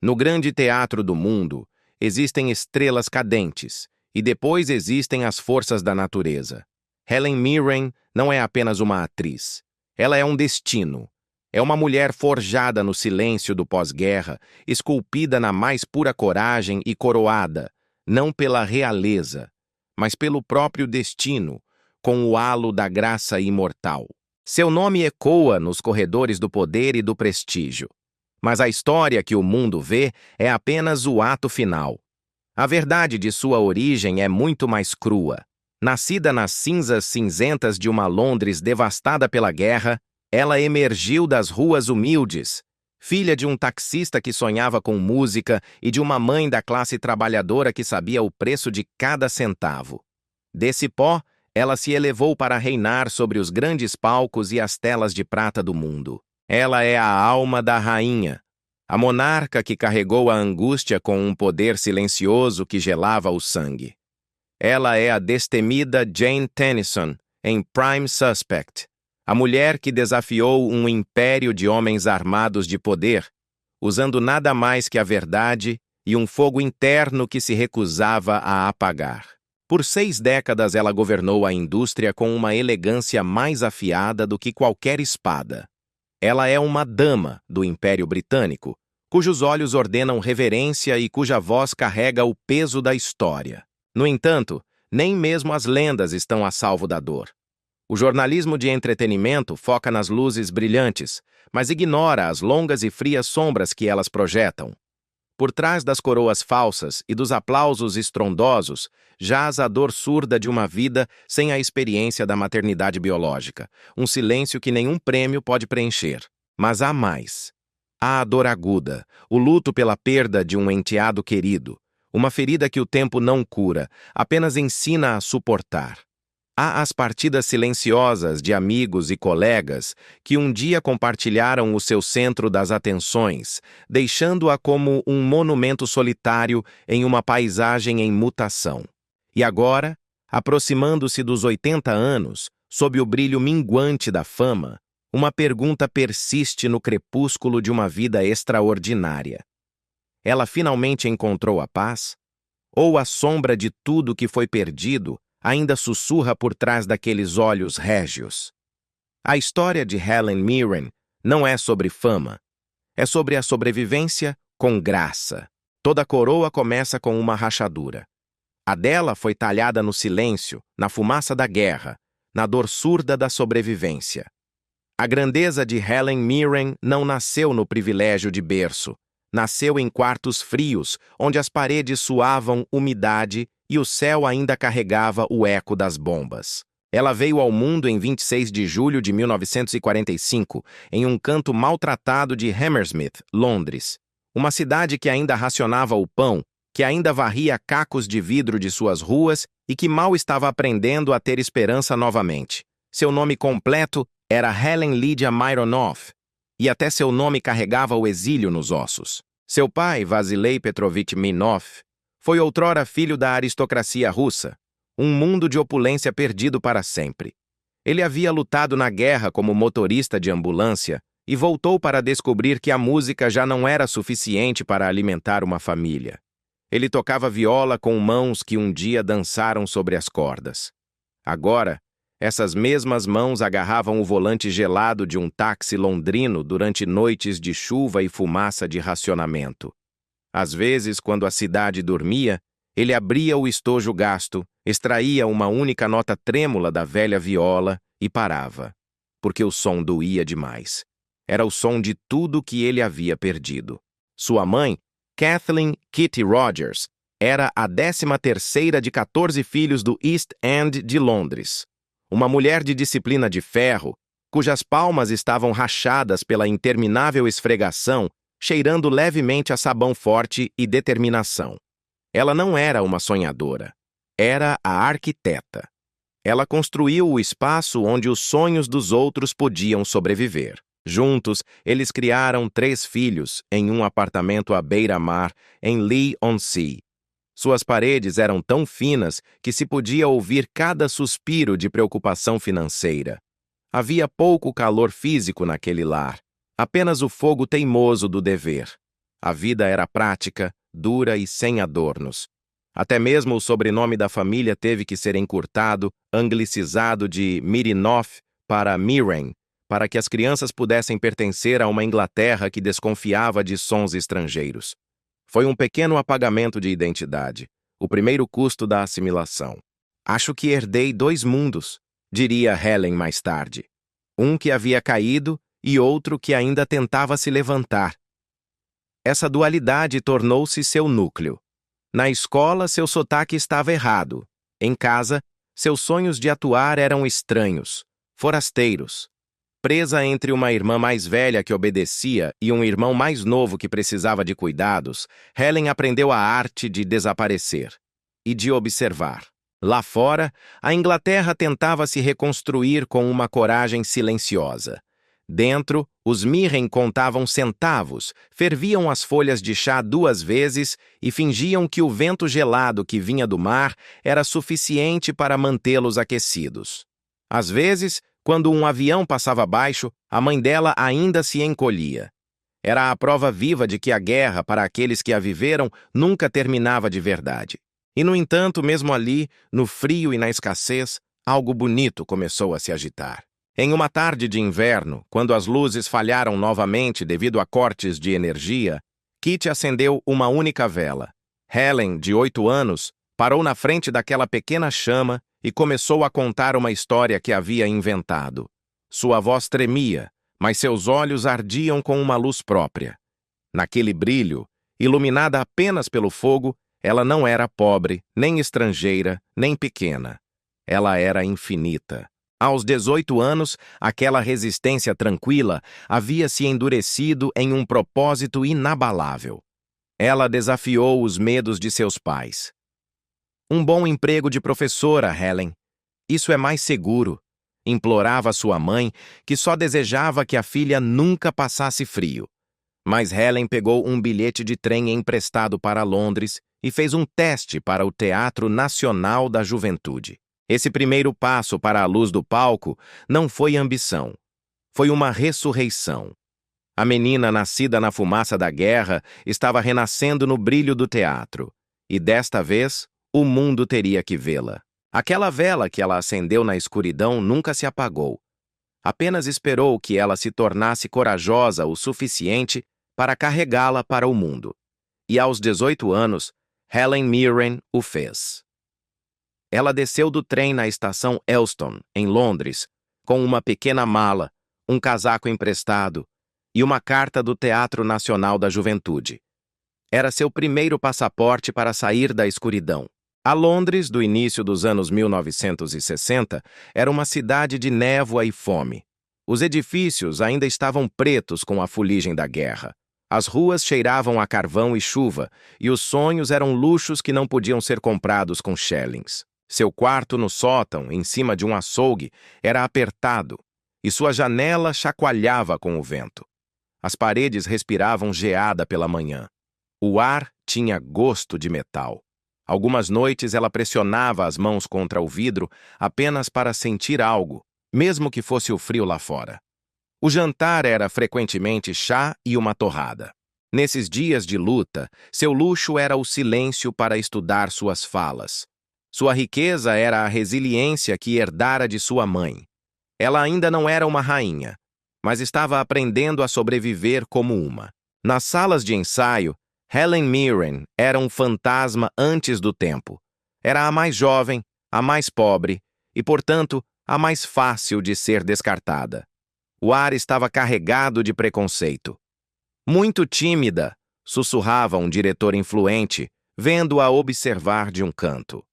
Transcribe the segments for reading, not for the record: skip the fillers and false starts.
No grande teatro do mundo, existem estrelas cadentes, e depois existem as forças da natureza. Helen Mirren não é apenas uma atriz. Ela é um destino. É uma mulher forjada no silêncio do pós-guerra, esculpida na mais pura coragem e coroada, não pela realeza, mas pelo próprio destino, com o halo da graça imortal. Seu nome ecoa nos corredores do poder e do prestígio. Mas a história que o mundo vê é apenas o ato final. A verdade de sua origem é muito mais crua. Nascida nas cinzas cinzentas de uma Londres devastada pela guerra, ela emergiu das ruas humildes, filha de um taxista que sonhava com música e de uma mãe da classe trabalhadora que sabia o preço de cada centavo. Desse pó, ela se elevou para reinar sobre os grandes palcos e as telas de prata do mundo. Ela é a alma da rainha, a monarca que carregou a angústia com um poder silencioso que gelava o sangue. Ela é a destemida Jane Tennyson, em Prime Suspect, a mulher que desafiou um império de homens armados de poder, usando nada mais que a verdade e um fogo interno que se recusava a apagar. Por 6 décadas ela governou a indústria com uma elegância mais afiada do que qualquer espada. Ela é uma dama do Império Britânico, cujos olhos ordenam reverência e cuja voz carrega o peso da história. No entanto, nem mesmo as lendas estão a salvo da dor. O jornalismo de entretenimento foca nas luzes brilhantes, mas ignora as longas e frias sombras que elas projetam. Por trás das coroas falsas e dos aplausos estrondosos, jaz a dor surda de uma vida sem a experiência da maternidade biológica, um silêncio que nenhum prêmio pode preencher. Mas há mais. Há a dor aguda, o luto pela perda de um enteado querido, uma ferida que o tempo não cura, apenas ensina a suportar. Há as partidas silenciosas de amigos e colegas que um dia compartilharam o seu centro das atenções, deixando-a como um monumento solitário em uma paisagem em mutação. E agora, aproximando-se dos 80 anos, sob o brilho minguante da fama, uma pergunta persiste no crepúsculo de uma vida extraordinária. Ela finalmente encontrou a paz? Ou a sombra de tudo que foi perdido ainda sussurra por trás daqueles olhos régios? A história de Helen Mirren não é sobre fama. É sobre a sobrevivência com graça. Toda coroa começa com uma rachadura. A dela foi talhada no silêncio, na fumaça da guerra, na dor surda da sobrevivência. A grandeza de Helen Mirren não nasceu no privilégio de berço. Nasceu em quartos frios, onde as paredes suavam umidade e o céu ainda carregava o eco das bombas. Ela veio ao mundo em 26 de julho de 1945, em um canto maltratado de Hammersmith, Londres. Uma cidade que ainda racionava o pão, que ainda varria cacos de vidro de suas ruas e que mal estava aprendendo a ter esperança novamente. Seu nome completo era Helen Lydia Mironoff, e até seu nome carregava o exílio nos ossos. Seu pai, Vasilei Petrovich Minov, foi outrora filho da aristocracia russa, um mundo de opulência perdido para sempre. Ele havia lutado na guerra como motorista de ambulância e voltou para descobrir que a música já não era suficiente para alimentar uma família. Ele tocava viola com mãos que um dia dançaram sobre as cordas. Agora, essas mesmas mãos agarravam o volante gelado de um táxi londrino durante noites de chuva e fumaça de racionamento. Às vezes, quando a cidade dormia, ele abria o estojo gasto, extraía uma única nota trêmula da velha viola e parava, porque o som doía demais. Era o som de tudo que ele havia perdido. Sua mãe, Kathleen Kitty Rogers, era a 13ª de 14 filhos do East End de Londres. Uma mulher de disciplina de ferro, cujas palmas estavam rachadas pela interminável esfregação, cheirando levemente a sabão forte e determinação. Ela não era uma sonhadora. Era a arquiteta. Ela construiu o espaço onde os sonhos dos outros podiam sobreviver. Juntos, eles criaram 3 filhos em um apartamento à beira-mar em Leigh-on-Sea. Suas paredes eram tão finas que se podia ouvir cada suspiro de preocupação financeira. Havia pouco calor físico naquele lar, apenas o fogo teimoso do dever. A vida era prática, dura e sem adornos. Até mesmo o sobrenome da família teve que ser encurtado, anglicizado de Mironov para Mirren, para que as crianças pudessem pertencer a uma Inglaterra que desconfiava de sons estrangeiros. Foi um pequeno apagamento de identidade, o primeiro custo da assimilação. Acho que herdei 2 mundos, diria Helen mais tarde. Um que havia caído e outro que ainda tentava se levantar. Essa dualidade tornou-se seu núcleo. Na escola, seu sotaque estava errado. Em casa, seus sonhos de atuar eram estranhos, forasteiros. Presa entre uma irmã mais velha que obedecia e um irmão mais novo que precisava de cuidados, Helen aprendeu a arte de desaparecer e de observar. Lá fora, a Inglaterra tentava se reconstruir com uma coragem silenciosa. Dentro, os Mirren contavam centavos, ferviam as folhas de chá 2 vezes e fingiam que o vento gelado que vinha do mar era suficiente para mantê-los aquecidos. Às vezes, quando um avião passava abaixo, a mãe dela ainda se encolhia. Era a prova viva de que a guerra, para aqueles que a viveram, nunca terminava de verdade. E, no entanto, mesmo ali, no frio e na escassez, algo bonito começou a se agitar. Em uma tarde de inverno, quando as luzes falharam novamente devido a cortes de energia, Kitty acendeu uma única vela. Helen, de 8 anos, parou na frente daquela pequena chama e começou a contar uma história que havia inventado. Sua voz tremia, mas seus olhos ardiam com uma luz própria. Naquele brilho, iluminada apenas pelo fogo, ela não era pobre, nem estrangeira, nem pequena. Ela era infinita. Aos 18 anos, aquela resistência tranquila havia se endurecido em um propósito inabalável. Ela desafiou os medos de seus pais. Um bom emprego de professora, Helen. Isso é mais seguro, implorava sua mãe, que só desejava que a filha nunca passasse frio. Mas Helen pegou um bilhete de trem emprestado para Londres e fez um teste para o Teatro Nacional da Juventude. Esse primeiro passo para a luz do palco não foi ambição. Foi uma ressurreição. A menina nascida na fumaça da guerra estava renascendo no brilho do teatro. E desta vez, o mundo teria que vê-la. Aquela vela que ela acendeu na escuridão nunca se apagou. Apenas esperou que ela se tornasse corajosa o suficiente para carregá-la para o mundo. E aos 18 anos, Helen Mirren o fez. Ela desceu do trem na estação Euston, em Londres, com uma pequena mala, um casaco emprestado e uma carta do Teatro Nacional da Juventude. Era seu primeiro passaporte para sair da escuridão. A Londres, do início dos anos 1960, era uma cidade de névoa e fome. Os edifícios ainda estavam pretos com a fuligem da guerra. As ruas cheiravam a carvão e chuva, e os sonhos eram luxos que não podiam ser comprados com shillings. Seu quarto no sótão, em cima de um açougue, era apertado, e sua janela chacoalhava com o vento. As paredes respiravam geada pela manhã. O ar tinha gosto de metal. Algumas noites ela pressionava as mãos contra o vidro apenas para sentir algo, mesmo que fosse o frio lá fora. O jantar era frequentemente chá e uma torrada. Nesses dias de luta, seu luxo era o silêncio para estudar suas falas. Sua riqueza era a resiliência que herdara de sua mãe. Ela ainda não era uma rainha, mas estava aprendendo a sobreviver como uma. Nas salas de ensaio, Helen Mirren era um fantasma antes do tempo. Era a mais jovem, a mais pobre e, portanto, a mais fácil de ser descartada. O ar estava carregado de preconceito. Muito tímida, sussurrava um diretor influente, vendo-a observar de um canto.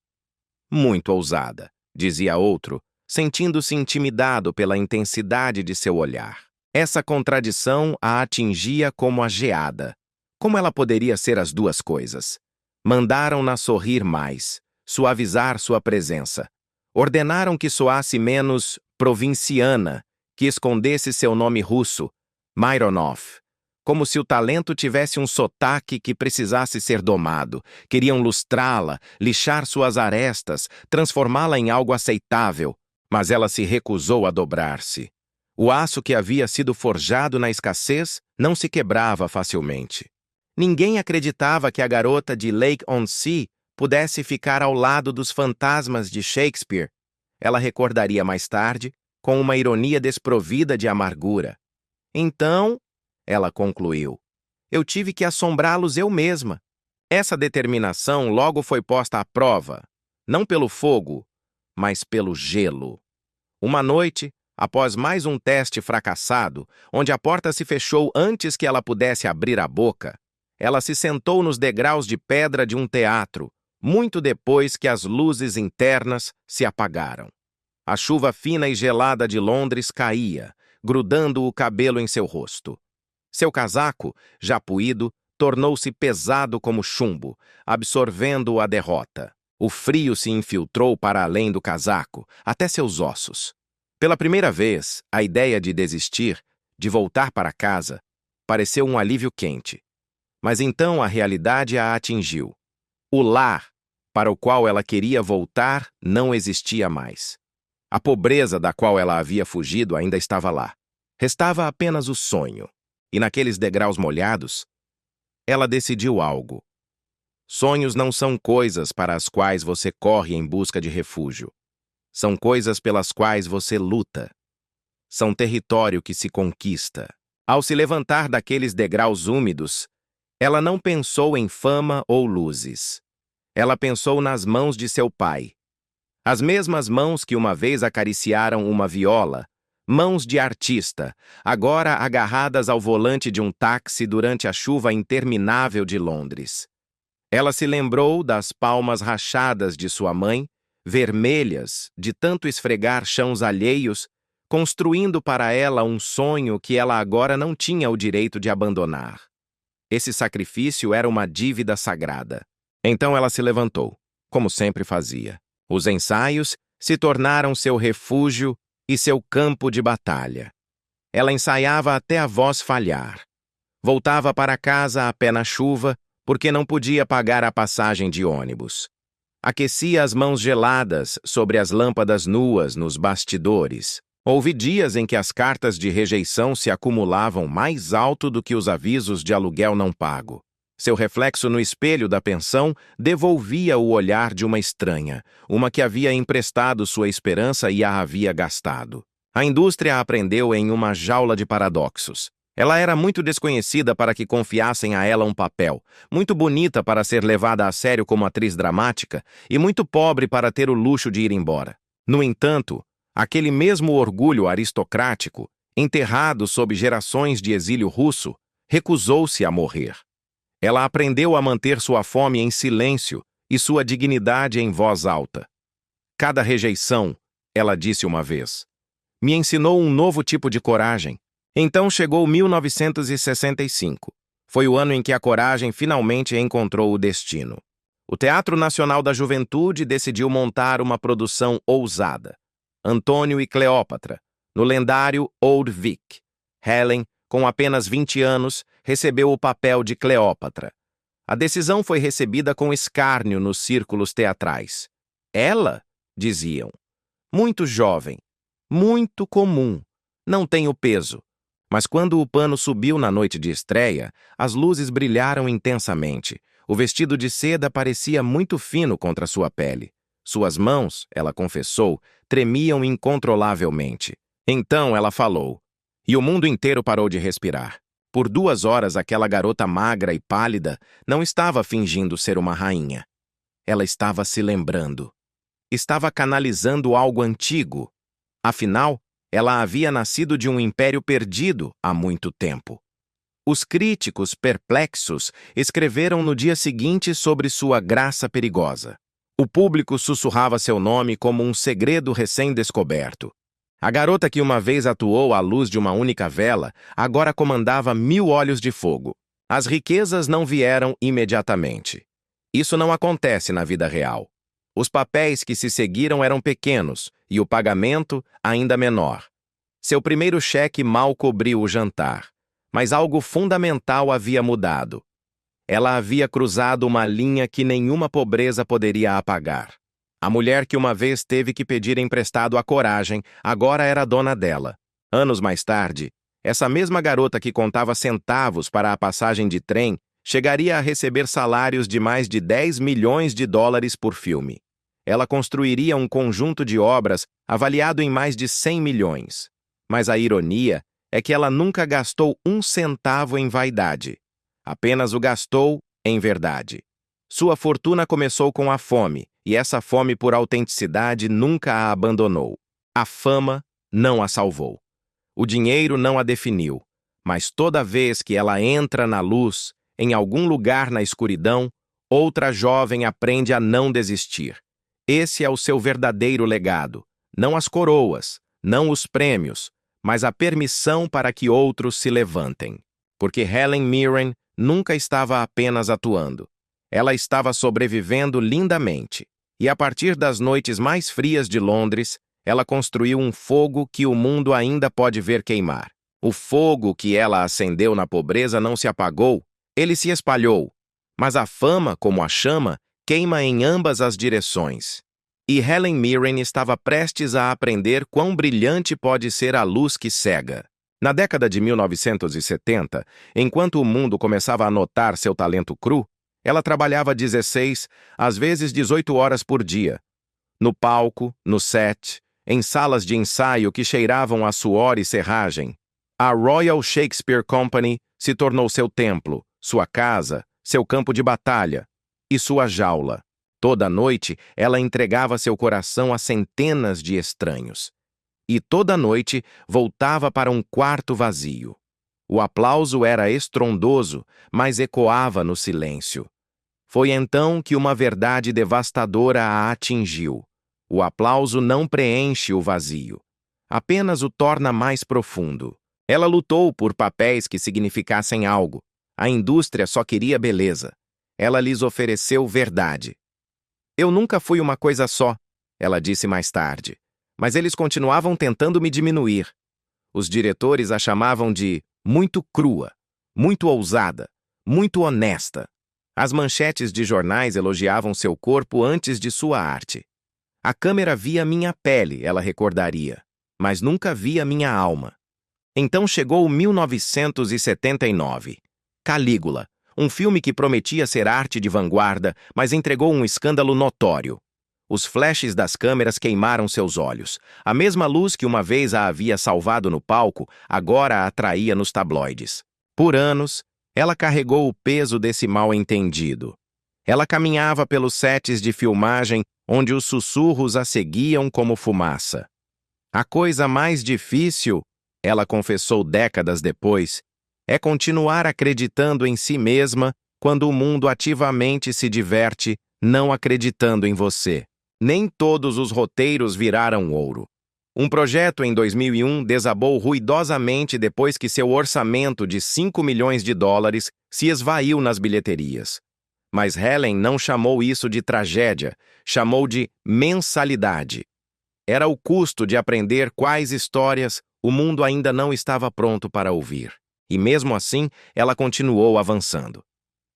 Muito ousada, dizia outro, sentindo-se intimidado pela intensidade de seu olhar. Essa contradição a atingia como a geada. Como ela poderia ser as duas coisas? Mandaram-na sorrir mais, suavizar sua presença. Ordenaram que soasse menos provinciana, que escondesse seu nome russo, Mironov. Como se o talento tivesse um sotaque que precisasse ser domado. Queriam lustrá-la, lixar suas arestas, transformá-la em algo aceitável, mas ela se recusou a dobrar-se. O aço que havia sido forjado na escassez não se quebrava facilmente. Ninguém acreditava que a garota de Lake-on-Sea pudesse ficar ao lado dos fantasmas de Shakespeare. Ela recordaria mais tarde, com uma ironia desprovida de amargura. Então, ela concluiu, eu tive que assombrá-los eu mesma. Essa determinação logo foi posta à prova, não pelo fogo, mas pelo gelo. Uma noite, após mais um teste fracassado, onde a porta se fechou antes que ela pudesse abrir a boca, ela se sentou nos degraus de pedra de um teatro, muito depois que as luzes internas se apagaram. A chuva fina e gelada de Londres caía, grudando o cabelo em seu rosto. Seu casaco, já puído, tornou-se pesado como chumbo, absorvendo a derrota. O frio se infiltrou para além do casaco, até seus ossos. Pela primeira vez, a ideia de desistir, de voltar para casa, pareceu um alívio quente. Mas então a realidade a atingiu. O lar, para o qual ela queria voltar, não existia mais. A pobreza da qual ela havia fugido ainda estava lá. Restava apenas o sonho. E naqueles degraus molhados, ela decidiu algo. Sonhos não são coisas para as quais você corre em busca de refúgio. São coisas pelas quais você luta. São território que se conquista. Ao se levantar daqueles degraus úmidos, ela não pensou em fama ou luzes. Ela pensou nas mãos de seu pai. As mesmas mãos que uma vez acariciaram uma viola, mãos de artista, agora agarradas ao volante de um táxi durante a chuva interminável de Londres. Ela se lembrou das palmas rachadas de sua mãe, vermelhas de tanto esfregar chãos alheios, construindo para ela um sonho que ela agora não tinha o direito de abandonar. Esse sacrifício era uma dívida sagrada. Então ela se levantou, como sempre fazia. Os ensaios se tornaram seu refúgio e seu campo de batalha. Ela ensaiava até a voz falhar. Voltava para casa a pé na chuva, porque não podia pagar a passagem de ônibus. Aquecia as mãos geladas sobre as lâmpadas nuas nos bastidores. Houve dias em que as cartas de rejeição se acumulavam mais alto do que os avisos de aluguel não pago. Seu reflexo no espelho da pensão devolvia o olhar de uma estranha, uma que havia emprestado sua esperança e a havia gastado. A indústria a aprendeu em uma jaula de paradoxos. Ela era muito desconhecida para que confiassem a ela um papel, muito bonita para ser levada a sério como atriz dramática e muito pobre para ter o luxo de ir embora. No entanto, aquele mesmo orgulho aristocrático, enterrado sob gerações de exílio russo, recusou-se a morrer. Ela aprendeu a manter sua fome em silêncio e sua dignidade em voz alta. Cada rejeição, ela disse uma vez, me ensinou um novo tipo de coragem. Então chegou 1965. Foi o ano em que a coragem finalmente encontrou o destino. O Teatro Nacional da Juventude decidiu montar uma produção ousada. Antônio e Cleópatra, no lendário Old Vic. Helen, com apenas 20 anos, recebeu o papel de Cleópatra. A decisão foi recebida com escárnio nos círculos teatrais. Ela, diziam, muito jovem, muito comum, não tem o peso. Mas quando o pano subiu na noite de estreia, as luzes brilharam intensamente. O vestido de seda parecia muito fino contra sua pele. Suas mãos, ela confessou, tremiam incontrolavelmente. Então ela falou, e o mundo inteiro parou de respirar. Por 2 horas, aquela garota magra e pálida não estava fingindo ser uma rainha. Ela estava se lembrando. Estava canalizando algo antigo. Afinal, ela havia nascido de um império perdido há muito tempo. Os críticos, perplexos, escreveram no dia seguinte sobre sua graça perigosa. O público sussurrava seu nome como um segredo recém-descoberto. A garota que uma vez atuou à luz de uma única vela, agora comandava 1000 olhos de fogo. As riquezas não vieram imediatamente. Isso não acontece na vida real. Os papéis que se seguiram eram pequenos e o pagamento ainda menor. Seu primeiro cheque mal cobriu o jantar, mas algo fundamental havia mudado. Ela havia cruzado uma linha que nenhuma pobreza poderia apagar. A mulher que uma vez teve que pedir emprestado a coragem, agora era dona dela. Anos mais tarde, essa mesma garota que contava centavos para a passagem de trem chegaria a receber salários de mais de 10 milhões de dólares por filme. Ela construiria um conjunto de obras avaliado em mais de 100 milhões. Mas a ironia é que ela nunca gastou um centavo em vaidade. Apenas o gastou em verdade. Sua fortuna começou com a fome, e essa fome por autenticidade nunca a abandonou. A fama não a salvou. O dinheiro não a definiu, mas toda vez que ela entra na luz, em algum lugar na escuridão, outra jovem aprende a não desistir. Esse é o seu verdadeiro legado, não as coroas, não os prêmios, mas a permissão para que outros se levantem. Porque Helen Mirren nunca estava apenas atuando. Ela estava sobrevivendo lindamente. E a partir das noites mais frias de Londres, ela construiu um fogo que o mundo ainda pode ver queimar. O fogo que ela acendeu na pobreza não se apagou, ele se espalhou. Mas a fama, como a chama, queima em ambas as direções. E Helen Mirren estava prestes a aprender quão brilhante pode ser a luz que cega. Na década de 1970, enquanto o mundo começava a notar seu talento cru, ela trabalhava 16, às vezes 18 horas por dia. No palco, no set, em salas de ensaio que cheiravam a suor e serragem. A Royal Shakespeare Company se tornou seu templo, sua casa, seu campo de batalha e sua jaula. Toda noite, ela entregava seu coração a centenas de estranhos. E toda noite, voltava para um quarto vazio. O aplauso era estrondoso, mas ecoava no silêncio. Foi então que uma verdade devastadora a atingiu. O aplauso não preenche o vazio, apenas o torna mais profundo. Ela lutou por papéis que significassem algo. A indústria só queria beleza. Ela lhes ofereceu verdade. Eu nunca fui uma coisa só, ela disse mais tarde, mas eles continuavam tentando me diminuir. Os diretores a chamavam de muito crua, muito ousada, muito honesta. As manchetes de jornais elogiavam seu corpo antes de sua arte. A câmera via minha pele, ela recordaria, mas nunca via minha alma. Então chegou 1979. Calígula, um filme que prometia ser arte de vanguarda, mas entregou um escândalo notório. Os flashes das câmeras queimaram seus olhos. A mesma luz que uma vez a havia salvado no palco, agora a atraía nos tabloides. Por anos, ela carregou o peso desse mal-entendido. Ela caminhava pelos sets de filmagem onde os sussurros a seguiam como fumaça. A coisa mais difícil, ela confessou décadas depois, é continuar acreditando em si mesma quando o mundo ativamente se diverte não acreditando em você. Nem todos os roteiros viraram ouro. Um projeto em 2001 desabou ruidosamente depois que seu orçamento de 5 milhões de dólares se esvaiu nas bilheterias. Mas Helen não chamou isso de tragédia, chamou de mensalidade. Era o custo de aprender quais histórias o mundo ainda não estava pronto para ouvir. E mesmo assim, ela continuou avançando.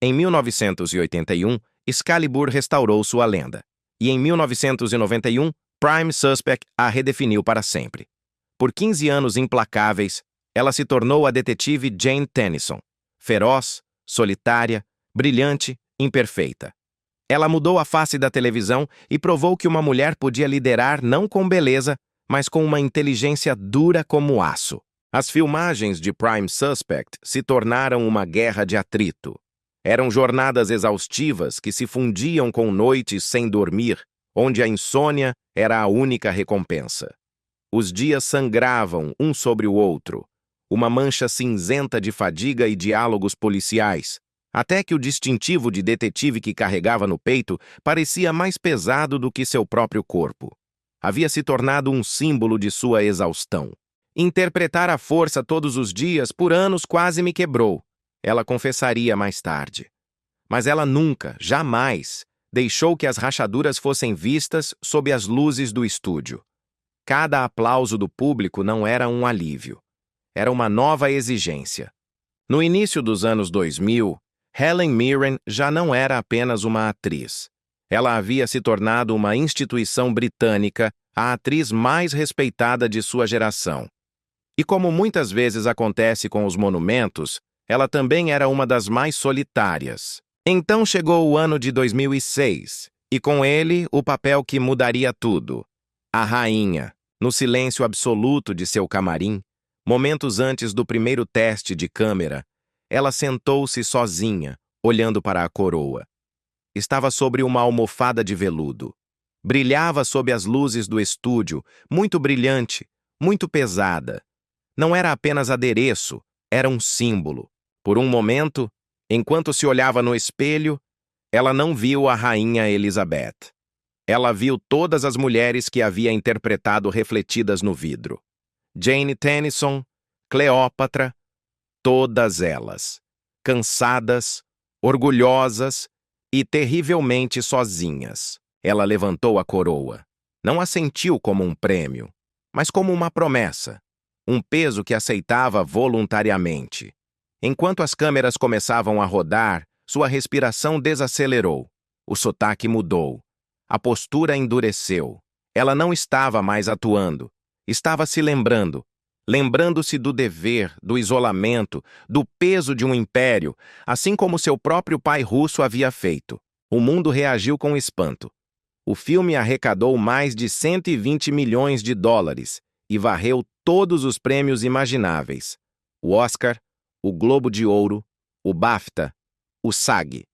Em 1981, Excalibur restaurou sua lenda. E em 1991, Prime Suspect a redefiniu para sempre. Por 15 anos implacáveis, ela se tornou a detetive Jane Tennyson. Feroz, solitária, brilhante, imperfeita. Ela mudou a face da televisão e provou que uma mulher podia liderar não com beleza, mas com uma inteligência dura como aço. As filmagens de Prime Suspect se tornaram uma guerra de atrito. Eram jornadas exaustivas que se fundiam com noites sem dormir, onde a insônia era a única recompensa. Os dias sangravam um sobre o outro, uma mancha cinzenta de fadiga e diálogos policiais, até que o distintivo de detetive que carregava no peito parecia mais pesado do que seu próprio corpo. Havia se tornado um símbolo de sua exaustão. Interpretar a força todos os dias por anos quase me quebrou, ela confessaria mais tarde. Mas ela nunca, jamais, deixou que as rachaduras fossem vistas sob as luzes do estúdio. Cada aplauso do público não era um alívio. Era uma nova exigência. No início dos anos 2000, Helen Mirren já não era apenas uma atriz. Ela havia se tornado uma instituição britânica, a atriz mais respeitada de sua geração. E como muitas vezes acontece com os monumentos, Ela também era uma das mais solitárias. Então chegou o ano de 2006, e com ele o papel que mudaria tudo. A rainha, no silêncio absoluto de seu camarim, momentos antes do primeiro teste de câmera, ela sentou-se sozinha, olhando para a coroa. Estava sobre uma almofada de veludo. Brilhava sob as luzes do estúdio, muito brilhante, muito pesada. Não era apenas adereço, era um símbolo. Por um momento, enquanto se olhava no espelho, ela não viu a rainha Elizabeth. Ela viu todas as mulheres que havia interpretado refletidas no vidro. Jane Tennyson, Cleópatra, todas elas. Cansadas, orgulhosas e terrivelmente sozinhas. Ela levantou a coroa. Não a sentiu como um prêmio, mas como uma promessa. Um peso que aceitava voluntariamente. Enquanto as câmeras começavam a rodar, sua respiração desacelerou. O sotaque mudou. A postura endureceu. Ela não estava mais atuando. Estava se lembrando. Lembrando-se do dever, do isolamento, do peso de um império, assim como seu próprio pai russo havia feito. O mundo reagiu com espanto. O filme arrecadou mais de 120 milhões de dólares e varreu todos os prêmios imagináveis. O Oscar, o Globo de Ouro, o BAFTA, o SAG.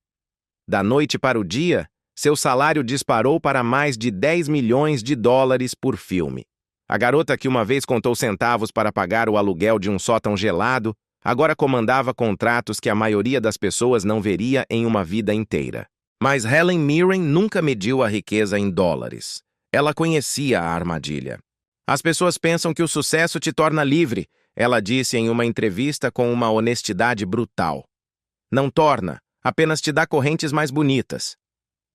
Da noite para o dia, seu salário disparou para mais de 10 milhões de dólares por filme. A garota que uma vez contou centavos para pagar o aluguel de um sótão gelado, agora comandava contratos que a maioria das pessoas não veria em uma vida inteira. Mas Helen Mirren nunca mediu a riqueza em dólares. Ela conhecia a armadilha. As pessoas pensam que o sucesso te torna livre, ela disse em uma entrevista com uma honestidade brutal. Não torna, apenas te dá correntes mais bonitas.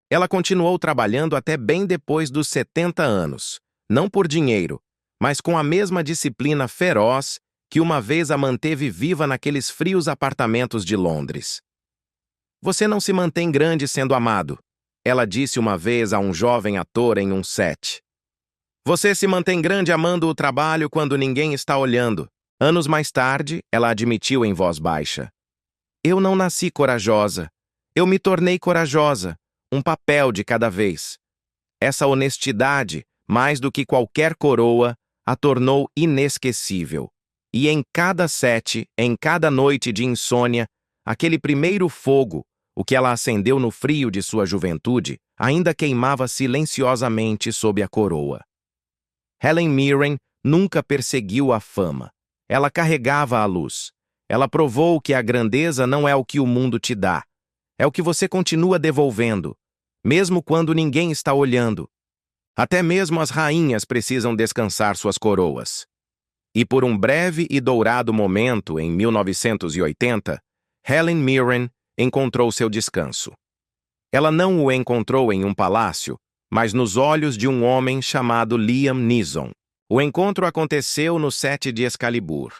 Ela continuou trabalhando até bem depois dos 70 anos, não por dinheiro, mas com a mesma disciplina feroz que uma vez a manteve viva naqueles frios apartamentos de Londres. Você não se mantém grande sendo amado, ela disse uma vez a um jovem ator em um set. Você se mantém grande amando o trabalho quando ninguém está olhando. Anos mais tarde, ela admitiu em voz baixa. Eu não nasci corajosa. Eu me tornei corajosa. Um papel de cada vez. Essa honestidade, mais do que qualquer coroa, a tornou inesquecível. E em cada set, em cada noite de insônia, aquele primeiro fogo, o que ela acendeu no frio de sua juventude, ainda queimava silenciosamente sob a coroa. Helen Mirren nunca perseguiu a fama. Ela carregava a luz. Ela provou que a grandeza não é o que o mundo te dá. É o que você continua devolvendo, mesmo quando ninguém está olhando. Até mesmo as rainhas precisam descansar suas coroas. E por um breve e dourado momento, em 1980, Helen Mirren encontrou seu descanso. Ela não o encontrou em um palácio, mas nos olhos de um homem chamado Liam Neeson. O encontro aconteceu no set de Excalibur.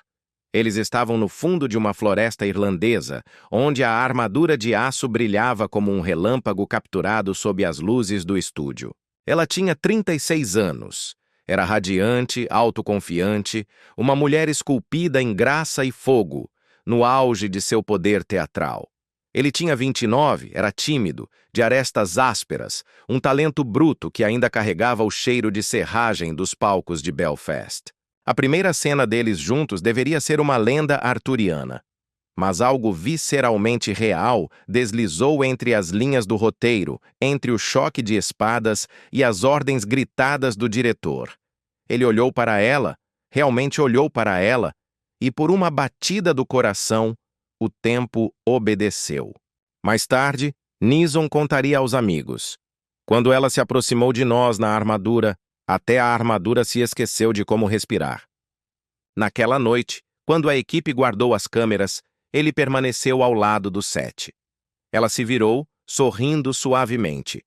Eles estavam no fundo de uma floresta irlandesa, onde a armadura de aço brilhava como um relâmpago capturado sob as luzes do estúdio. Ela tinha 36 anos. Era radiante, autoconfiante, uma mulher esculpida em graça e fogo, no auge de seu poder teatral. Ele tinha 29, era tímido, de arestas ásperas, um talento bruto que ainda carregava o cheiro de serragem dos palcos de Belfast. A primeira cena deles juntos deveria ser uma lenda arturiana. Mas algo visceralmente real deslizou entre as linhas do roteiro, entre o choque de espadas e as ordens gritadas do diretor. Ele olhou para ela, realmente olhou para ela, e por uma batida do coração, o tempo obedeceu. Mais tarde, Neeson contaria aos amigos. Quando ela se aproximou de nós na armadura, até a armadura se esqueceu de como respirar. Naquela noite, quando a equipe guardou as câmeras, ele permaneceu ao lado do set. Ela se virou, sorrindo suavemente.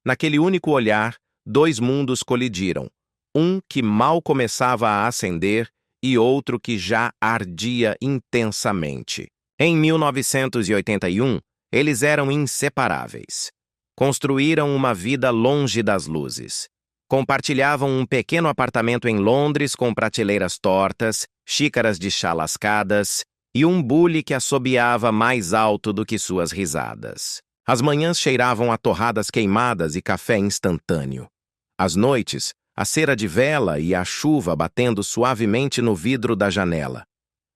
Naquele único olhar, dois mundos colidiram. Um que mal começava a acender e outro que já ardia intensamente. Em 1981, eles eram inseparáveis. Construíram uma vida longe das luzes. Compartilhavam um pequeno apartamento em Londres com prateleiras tortas, xícaras de chá lascadas e um bule que assobiava mais alto do que suas risadas. As manhãs cheiravam a torradas queimadas e café instantâneo. Às noites, a cera de vela e a chuva batendo suavemente no vidro da janela.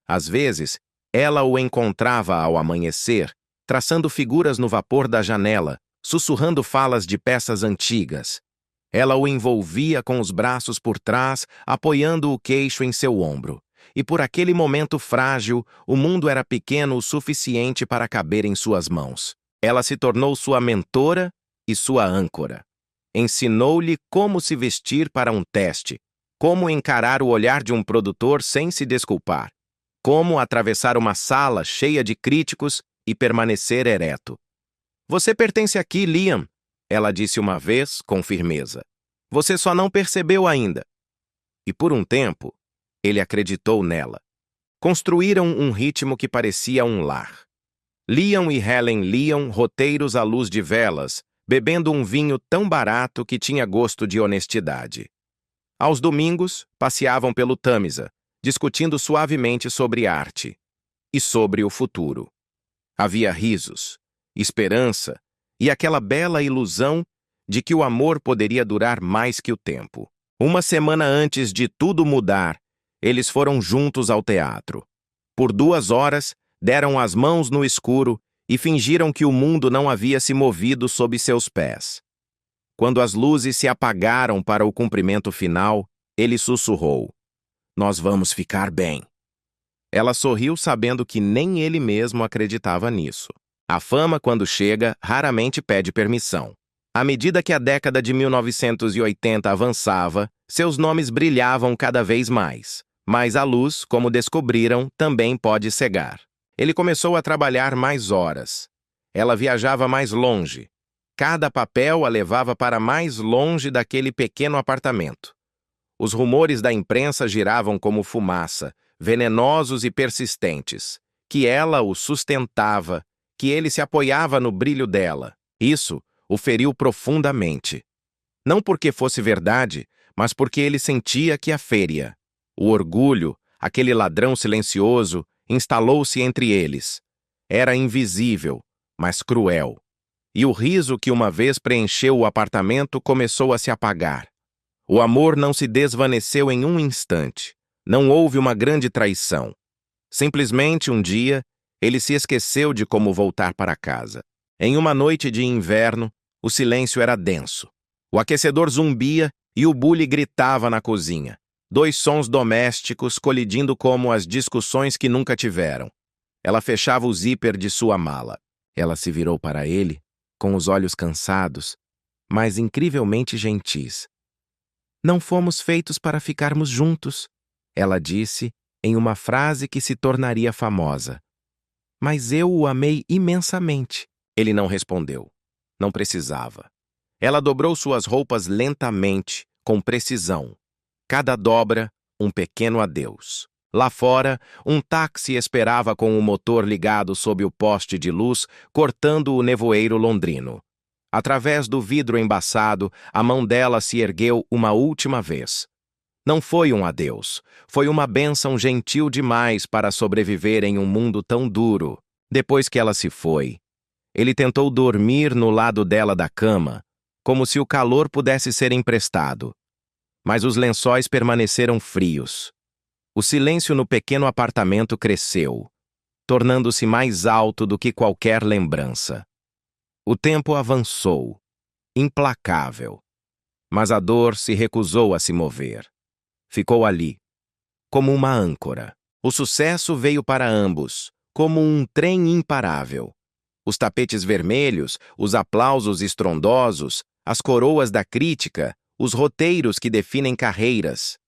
Às vezes, ela o encontrava ao amanhecer, traçando figuras no vapor da janela, sussurrando falas de peças antigas. Ela o envolvia com os braços por trás, apoiando o queixo em seu ombro. E por aquele momento frágil, o mundo era pequeno o suficiente para caber em suas mãos. Ela se tornou sua mentora e sua âncora. Ensinou-lhe como se vestir para um teste, como encarar o olhar de um produtor sem se desculpar, como atravessar uma sala cheia de críticos e permanecer ereto. "Você pertence aqui, Liam", ela disse uma vez, com firmeza. "Você só não percebeu ainda." E por um tempo, ele acreditou nela. Construíram um ritmo que parecia um lar. Liam e Helen liam roteiros à luz de velas, bebendo um vinho tão barato que tinha gosto de honestidade. Aos domingos, passeavam pelo Tâmisa, discutindo suavemente sobre arte e sobre o futuro. Havia risos, esperança e aquela bela ilusão de que o amor poderia durar mais que o tempo. Uma semana antes de tudo mudar, eles foram juntos ao teatro. Por 2 horas, deram as mãos no escuro e fingiram que o mundo não havia se movido sob seus pés. Quando as luzes se apagaram para o cumprimento final, ele sussurrou: "Nós vamos ficar bem." Ela sorriu sabendo que nem ele mesmo acreditava nisso. A fama, quando chega, raramente pede permissão. À medida que a década de 1980 avançava, seus nomes brilhavam cada vez mais. Mas a luz, como descobriram, também pode cegar. Ele começou a trabalhar mais horas. Ela viajava mais longe. Cada papel a levava para mais longe daquele pequeno apartamento. Os rumores da imprensa giravam como fumaça, venenosos e persistentes, que ela o sustentava, que ele se apoiava no brilho dela. Isso o feriu profundamente. Não porque fosse verdade, mas porque ele sentia que a feria. O orgulho, aquele ladrão silencioso, instalou-se entre eles. Era invisível, mas cruel. E o riso que uma vez preencheu o apartamento começou a se apagar. O amor não se desvaneceu em um instante. Não houve uma grande traição. Simplesmente, um dia, ele se esqueceu de como voltar para casa. Em uma noite de inverno, o silêncio era denso. O aquecedor zumbia e o bule gritava na cozinha. 2 sons domésticos colidindo como as discussões que nunca tiveram. Ela fechava o zíper de sua mala. Ela se virou para ele, com os olhos cansados, mas incrivelmente gentis. "Não fomos feitos para ficarmos juntos", ela disse em uma frase que se tornaria famosa. "Mas eu o amei imensamente." Ele não respondeu. Não precisava. Ela dobrou suas roupas lentamente, com precisão. Cada dobra, um pequeno adeus. Lá fora, um táxi esperava com o motor ligado sob o poste de luz, cortando o nevoeiro londrino. Através do vidro embaçado, a mão dela se ergueu uma última vez. Não foi um adeus, foi uma bênção gentil demais para sobreviver em um mundo tão duro. Depois que ela se foi, ele tentou dormir no lado dela da cama, como se o calor pudesse ser emprestado. Mas os lençóis permaneceram frios. O silêncio no pequeno apartamento cresceu, tornando-se mais alto do que qualquer lembrança. O tempo avançou, implacável, mas a dor se recusou a se mover. Ficou ali, como uma âncora. O sucesso veio para ambos, como um trem imparável. Os tapetes vermelhos, os aplausos estrondosos, as coroas da crítica, os roteiros que definem carreiras.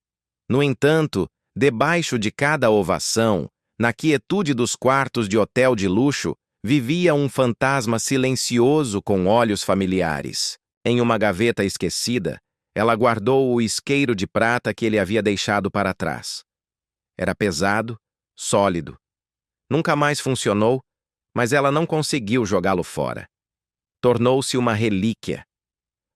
No entanto, debaixo de cada ovação, na quietude dos quartos de hotel de luxo, vivia um fantasma silencioso com olhos familiares. Em uma gaveta esquecida, ela guardou o isqueiro de prata que ele havia deixado para trás. Era pesado, sólido. Nunca mais funcionou, mas ela não conseguiu jogá-lo fora. Tornou-se uma relíquia.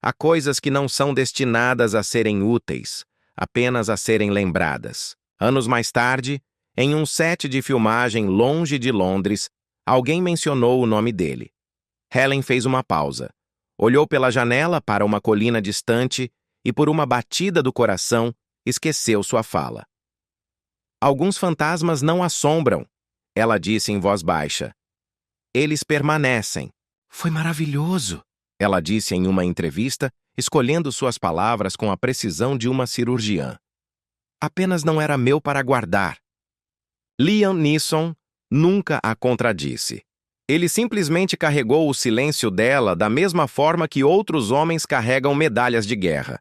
Há coisas que não são destinadas a serem úteis, apenas a serem lembradas. Anos mais tarde, Em um set de filmagem longe de Londres, alguém mencionou o nome dele. Helen fez uma pausa. Olhou pela janela para uma colina distante e, por uma batida do coração, esqueceu sua fala. Alguns fantasmas não assombram, ela disse em voz baixa. Eles permanecem. Foi maravilhoso, ela disse em uma entrevista, escolhendo suas palavras com a precisão de uma cirurgiã. Apenas não era meu para guardar. Liam Neeson nunca a contradisse. Ele simplesmente carregou o silêncio dela da mesma forma que outros homens carregam medalhas de guerra.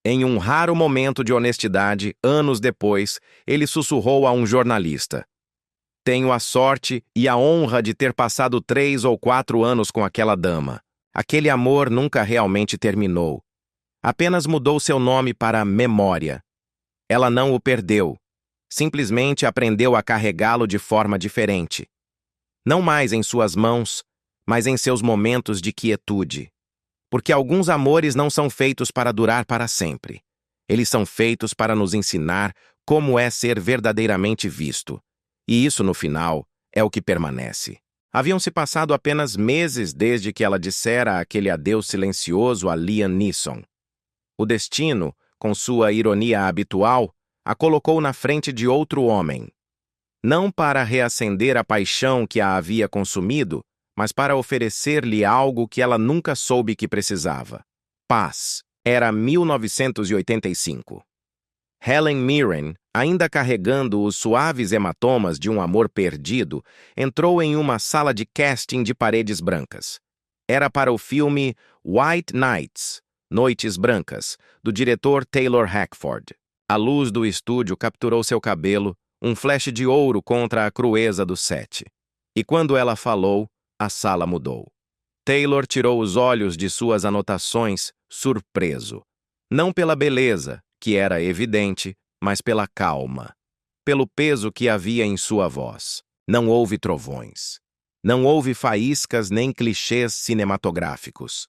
Em um raro momento de honestidade, anos depois, ele sussurrou a um jornalista: Tenho a sorte e a honra de ter passado 3 ou 4 anos com aquela dama. Aquele amor nunca realmente terminou. Apenas mudou seu nome para Memória. Ela não o perdeu. Simplesmente aprendeu a carregá-lo de forma diferente. Não mais em suas mãos, mas em seus momentos de quietude. Porque alguns amores não são feitos para durar para sempre. Eles são feitos para nos ensinar como é ser verdadeiramente visto. E isso, no final, é o que permanece. Haviam se passado apenas meses desde que ela dissera aquele adeus silencioso a Liam Neeson. O destino, com sua ironia habitual, a colocou na frente de outro homem. Não para reacender a paixão que a havia consumido, mas para oferecer-lhe algo que ela nunca soube que precisava. Paz. Era 1985. Helen Mirren, ainda carregando os suaves hematomas de um amor perdido, entrou em uma sala de casting de paredes brancas. Era para o filme White Nights, Noites Brancas, do diretor Taylor Hackford. A luz do estúdio capturou seu cabelo, um flash de ouro contra a crueza do set. E quando ela falou, a sala mudou. Taylor tirou os olhos de suas anotações, surpreso. Não pela beleza, que era evidente, mas pela calma. Pelo peso que havia em sua voz. Não houve trovões. Não houve faíscas nem clichês cinematográficos.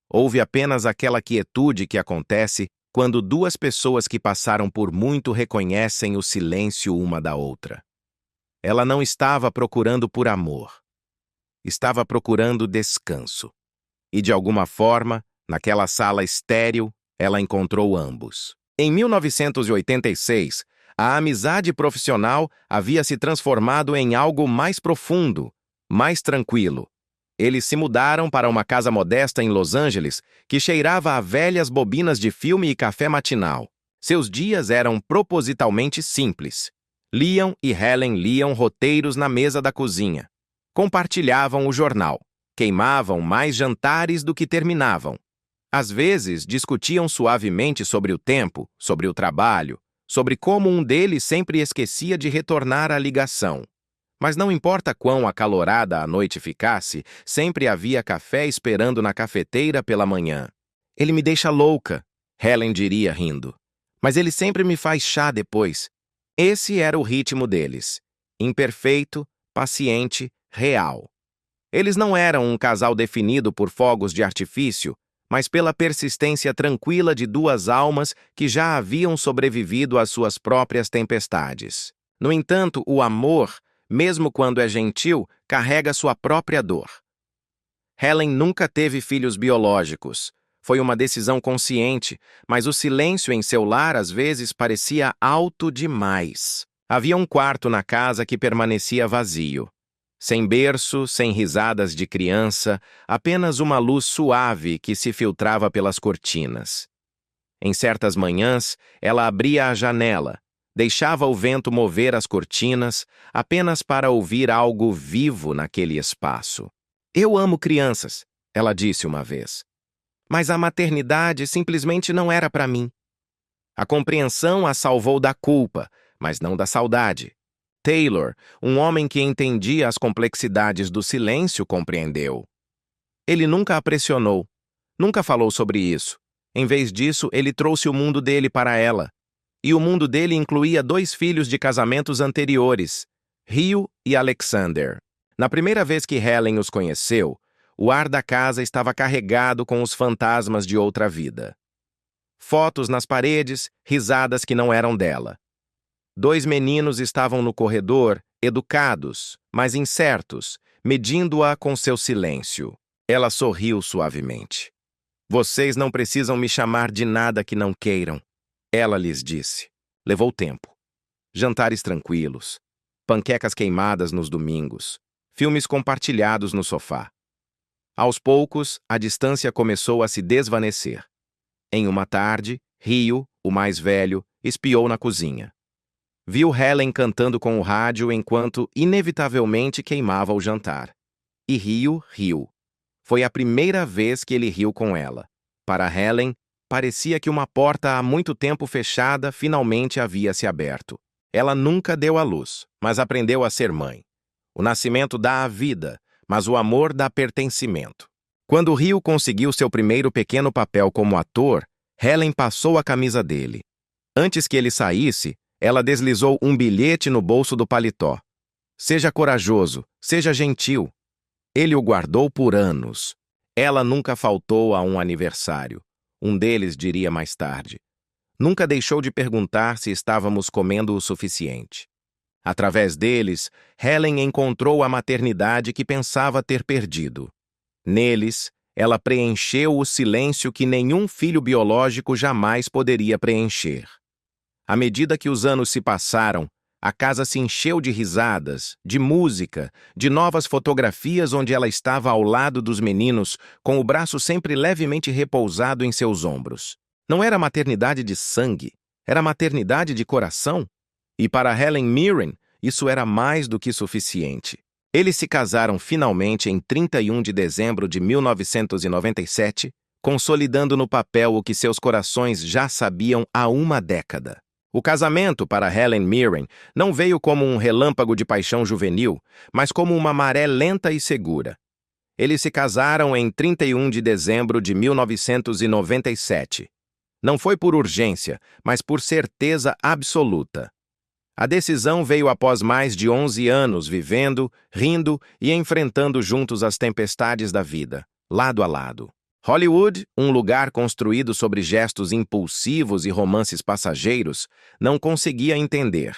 Houve apenas aquela quietude que acontece quando duas pessoas que passaram por muito reconhecem o silêncio uma da outra. Ela não estava procurando por amor. Estava procurando descanso. E, de alguma forma, naquela sala estéril, ela encontrou ambos. Em 1986, a amizade profissional havia se transformado em algo mais profundo, mais tranquilo. Eles se mudaram para uma casa modesta em Los Angeles que cheirava a velhas bobinas de filme e café matinal. Seus dias eram propositalmente simples. Liam e Helen liam roteiros na mesa da cozinha. Compartilhavam o jornal. Queimavam mais jantares do que terminavam. Às vezes, discutiam suavemente sobre o tempo, sobre o trabalho, sobre como um deles sempre esquecia de retornar à ligação. Mas não importa quão acalorada a noite ficasse, sempre havia café esperando na cafeteira pela manhã. Ele me deixa louca, Helen diria rindo. Mas ele sempre me faz chá depois. Esse era o ritmo deles. Imperfeito, paciente, real. Eles não eram um casal definido por fogos de artifício, mas pela persistência tranquila de duas almas que já haviam sobrevivido às suas próprias tempestades. No entanto, o amor, mesmo quando é gentil, carrega sua própria dor. Helen nunca teve filhos biológicos. Foi uma decisão consciente, mas o silêncio em seu lar às vezes parecia alto demais. Havia um quarto na casa que permanecia vazio. Sem berço, sem risadas de criança, apenas uma luz suave que se filtrava pelas cortinas. Em certas manhãs, ela abria a janela, deixava o vento mover as cortinas, apenas para ouvir algo vivo naquele espaço. Eu amo crianças, ela disse uma vez. Mas a maternidade simplesmente não era para mim. A compreensão a salvou da culpa, mas não da saudade. Taylor, um homem que entendia as complexidades do silêncio, compreendeu. Ele nunca a pressionou, nunca falou sobre isso. Em vez disso, ele trouxe o mundo dele para ela. E o mundo dele incluía 2 filhos de casamentos anteriores, Rio e Alexander. Na primeira vez que Helen os conheceu, o ar da casa estava carregado com os fantasmas de outra vida. Fotos nas paredes, risadas que não eram dela. 2 meninos estavam no corredor, educados, mas incertos, medindo-a com seu silêncio. Ela sorriu suavemente. Vocês não precisam me chamar de nada que não queiram, ela lhes disse. Levou tempo. Jantares tranquilos, panquecas queimadas nos domingos, filmes compartilhados no sofá. Aos poucos, a distância começou a se desvanecer. Em uma tarde, Rio, o mais velho, espiou na cozinha. Viu Helen cantando com o rádio enquanto, inevitavelmente, queimava o jantar. E Rio riu. Foi a primeira vez que ele riu com ela. Para Helen, parecia que uma porta há muito tempo fechada finalmente havia se aberto. Ela nunca deu à luz, mas aprendeu a ser mãe. O nascimento dá a vida, mas o amor dá pertencimento. Quando Rio conseguiu seu primeiro pequeno papel como ator, Helen passou a camisa dele. Antes que ele saísse, ela deslizou um bilhete no bolso do paletó. Seja corajoso, seja gentil. Ele o guardou por anos. Ela nunca faltou a um aniversário. Um deles diria mais tarde. Nunca deixou de perguntar se estávamos comendo o suficiente. Através deles, Helen encontrou a maternidade que pensava ter perdido. Neles, ela preencheu o silêncio que nenhum filho biológico jamais poderia preencher. À medida que os anos se passaram, a casa se encheu de risadas, de música, de novas fotografias onde ela estava ao lado dos meninos, com o braço sempre levemente repousado em seus ombros. Não era maternidade de sangue, era maternidade de coração. E para Helen Mirren, isso era mais do que suficiente. Eles se casaram finalmente em 31 de dezembro de 1997, consolidando no papel o que seus corações já sabiam há uma década. O casamento, para Helen Mirren, não veio como um relâmpago de paixão juvenil, mas como uma maré lenta e segura. Eles se casaram em 31 de dezembro de 1997. Não foi por urgência, mas por certeza absoluta. A decisão veio após mais de 11 anos vivendo, rindo e enfrentando juntos as tempestades da vida, lado a lado. Hollywood, um lugar construído sobre gestos impulsivos e romances passageiros, não conseguia entender.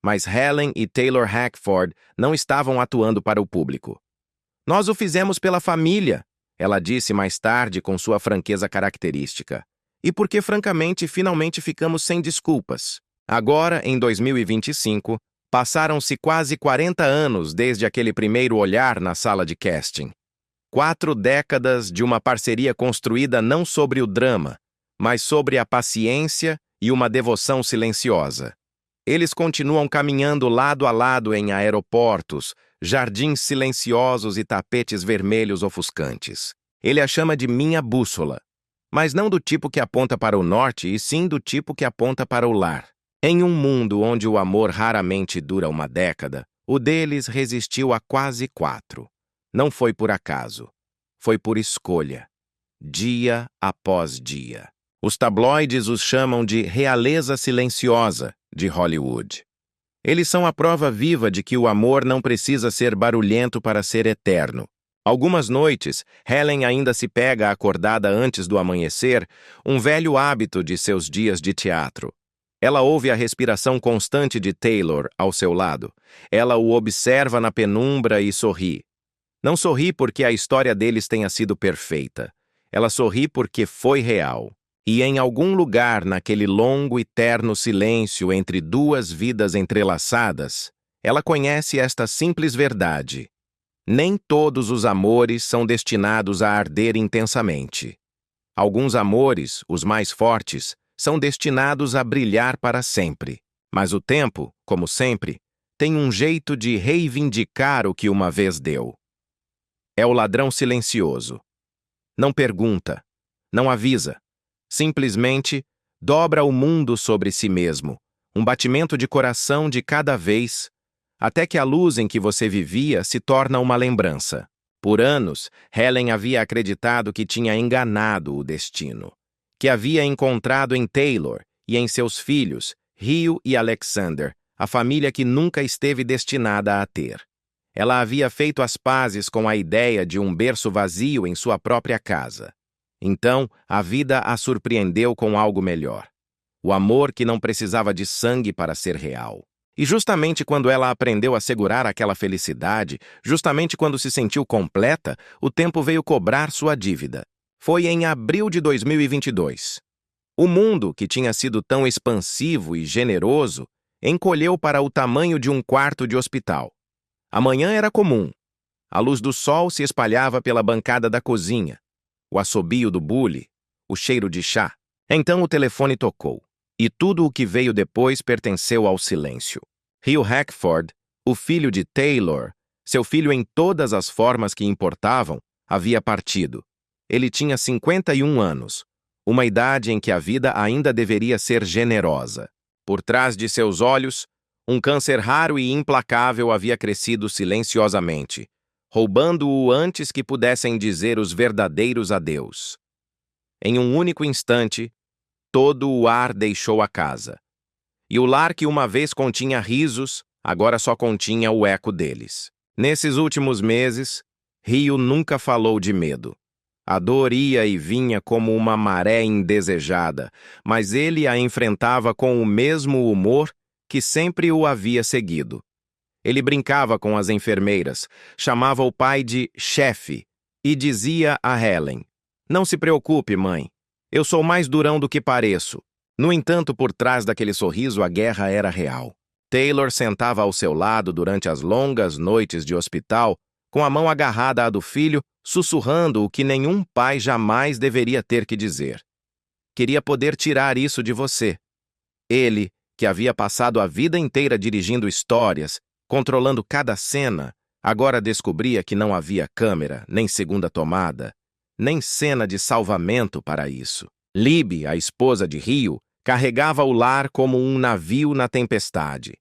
Mas Helen e Taylor Hackford não estavam atuando para o público. Nós o fizemos pela família, ela disse mais tarde com sua franqueza característica. E porque, francamente, finalmente ficamos sem desculpas. Agora, em 2025, passaram-se quase 40 anos desde aquele primeiro olhar na sala de casting. 4 décadas de uma parceria construída não sobre o drama, mas sobre a paciência e uma devoção silenciosa. Eles continuam caminhando lado a lado em aeroportos, jardins silenciosos e tapetes vermelhos ofuscantes. Ele a chama de minha bússola, mas não do tipo que aponta para o norte, e sim do tipo que aponta para o lar. Em um mundo onde o amor raramente dura uma década, o deles resistiu a quase 4. Não foi por acaso. Foi por escolha. Dia após dia. Os tabloides os chamam de realeza silenciosa de Hollywood. Eles são a prova viva de que o amor não precisa ser barulhento para ser eterno. Algumas noites, Helen ainda se pega acordada antes do amanhecer, um velho hábito de seus dias de teatro. Ela ouve a respiração constante de Taylor ao seu lado. Ela o observa na penumbra e sorri. Não sorri porque a história deles tenha sido perfeita. Ela sorri porque foi real. E em algum lugar naquele longo e terno silêncio entre 2 vidas entrelaçadas, ela conhece esta simples verdade. Nem todos os amores são destinados a arder intensamente. Alguns amores, os mais fortes, são destinados a brilhar para sempre. Mas o tempo, como sempre, tem um jeito de reivindicar o que uma vez deu. É o ladrão silencioso. Não pergunta, não avisa. Simplesmente dobra o mundo sobre si mesmo, um batimento de coração de cada vez, até que a luz em que você vivia se torna uma lembrança. Por anos, Helen havia acreditado que tinha enganado o destino, que havia encontrado em Taylor e em seus filhos, Rio e Alexander, a família que nunca esteve destinada a ter. Ela havia feito as pazes com a ideia de um berço vazio em sua própria casa. Então, a vida a surpreendeu com algo melhor. o amor que não precisava de sangue para ser real. E justamente quando ela aprendeu a segurar aquela felicidade, justamente quando se sentiu completa, o tempo veio cobrar sua dívida. Foi em abril de 2022. O mundo, que tinha sido tão expansivo e generoso, encolheu para o tamanho de um quarto de hospital. A manhã era comum. A luz do sol se espalhava pela bancada da cozinha, o assobio do bule, o cheiro de chá. Então o telefone tocou, e tudo o que veio depois pertenceu ao silêncio. Hugh Hackford, o filho de Taylor, seu filho em todas as formas que importavam, havia partido. Ele tinha 51 anos, uma idade em que a vida ainda deveria ser generosa. Por trás de seus olhos, um câncer raro e implacável havia crescido silenciosamente, roubando-o antes que pudessem dizer os verdadeiros adeus. Em um único instante, todo o ar deixou a casa. E o lar que uma vez continha risos, agora só continha o eco deles. Nesses últimos meses, Hugh nunca falou de medo. A dor ia e vinha como uma maré indesejada, mas ele a enfrentava com o mesmo humor que sempre o havia seguido. Ele brincava com as enfermeiras, chamava o pai de chefe e dizia a Helen: "Não se preocupe, mãe. Eu sou mais durão do que pareço." No entanto, por trás daquele sorriso, a guerra era real. Taylor sentava ao seu lado durante as longas noites de hospital, com a mão agarrada à do filho, sussurrando o que nenhum pai jamais deveria ter que dizer. "Queria poder tirar isso de você." Ele, que havia passado a vida inteira dirigindo histórias, controlando cada cena, agora descobria que não havia câmera, nem segunda tomada, nem cena de salvamento para isso. Libby, a esposa de Hugh, carregava o lar como um navio na tempestade.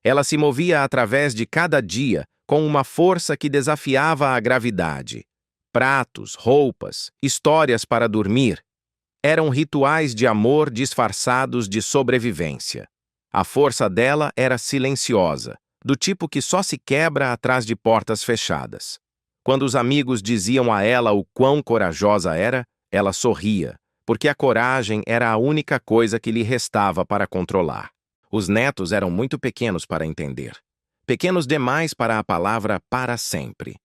Ela se movia através de cada dia com uma força que desafiava a gravidade. Pratos, roupas, histórias para dormir. Eram rituais de amor disfarçados de sobrevivência. A força dela era silenciosa, do tipo que só se quebra atrás de portas fechadas. Quando os amigos diziam a ela o quão corajosa era, ela sorria, porque a coragem era a única coisa que lhe restava para controlar. Os netos eram muito pequenos para entender. Pequenos demais para a palavra para sempre.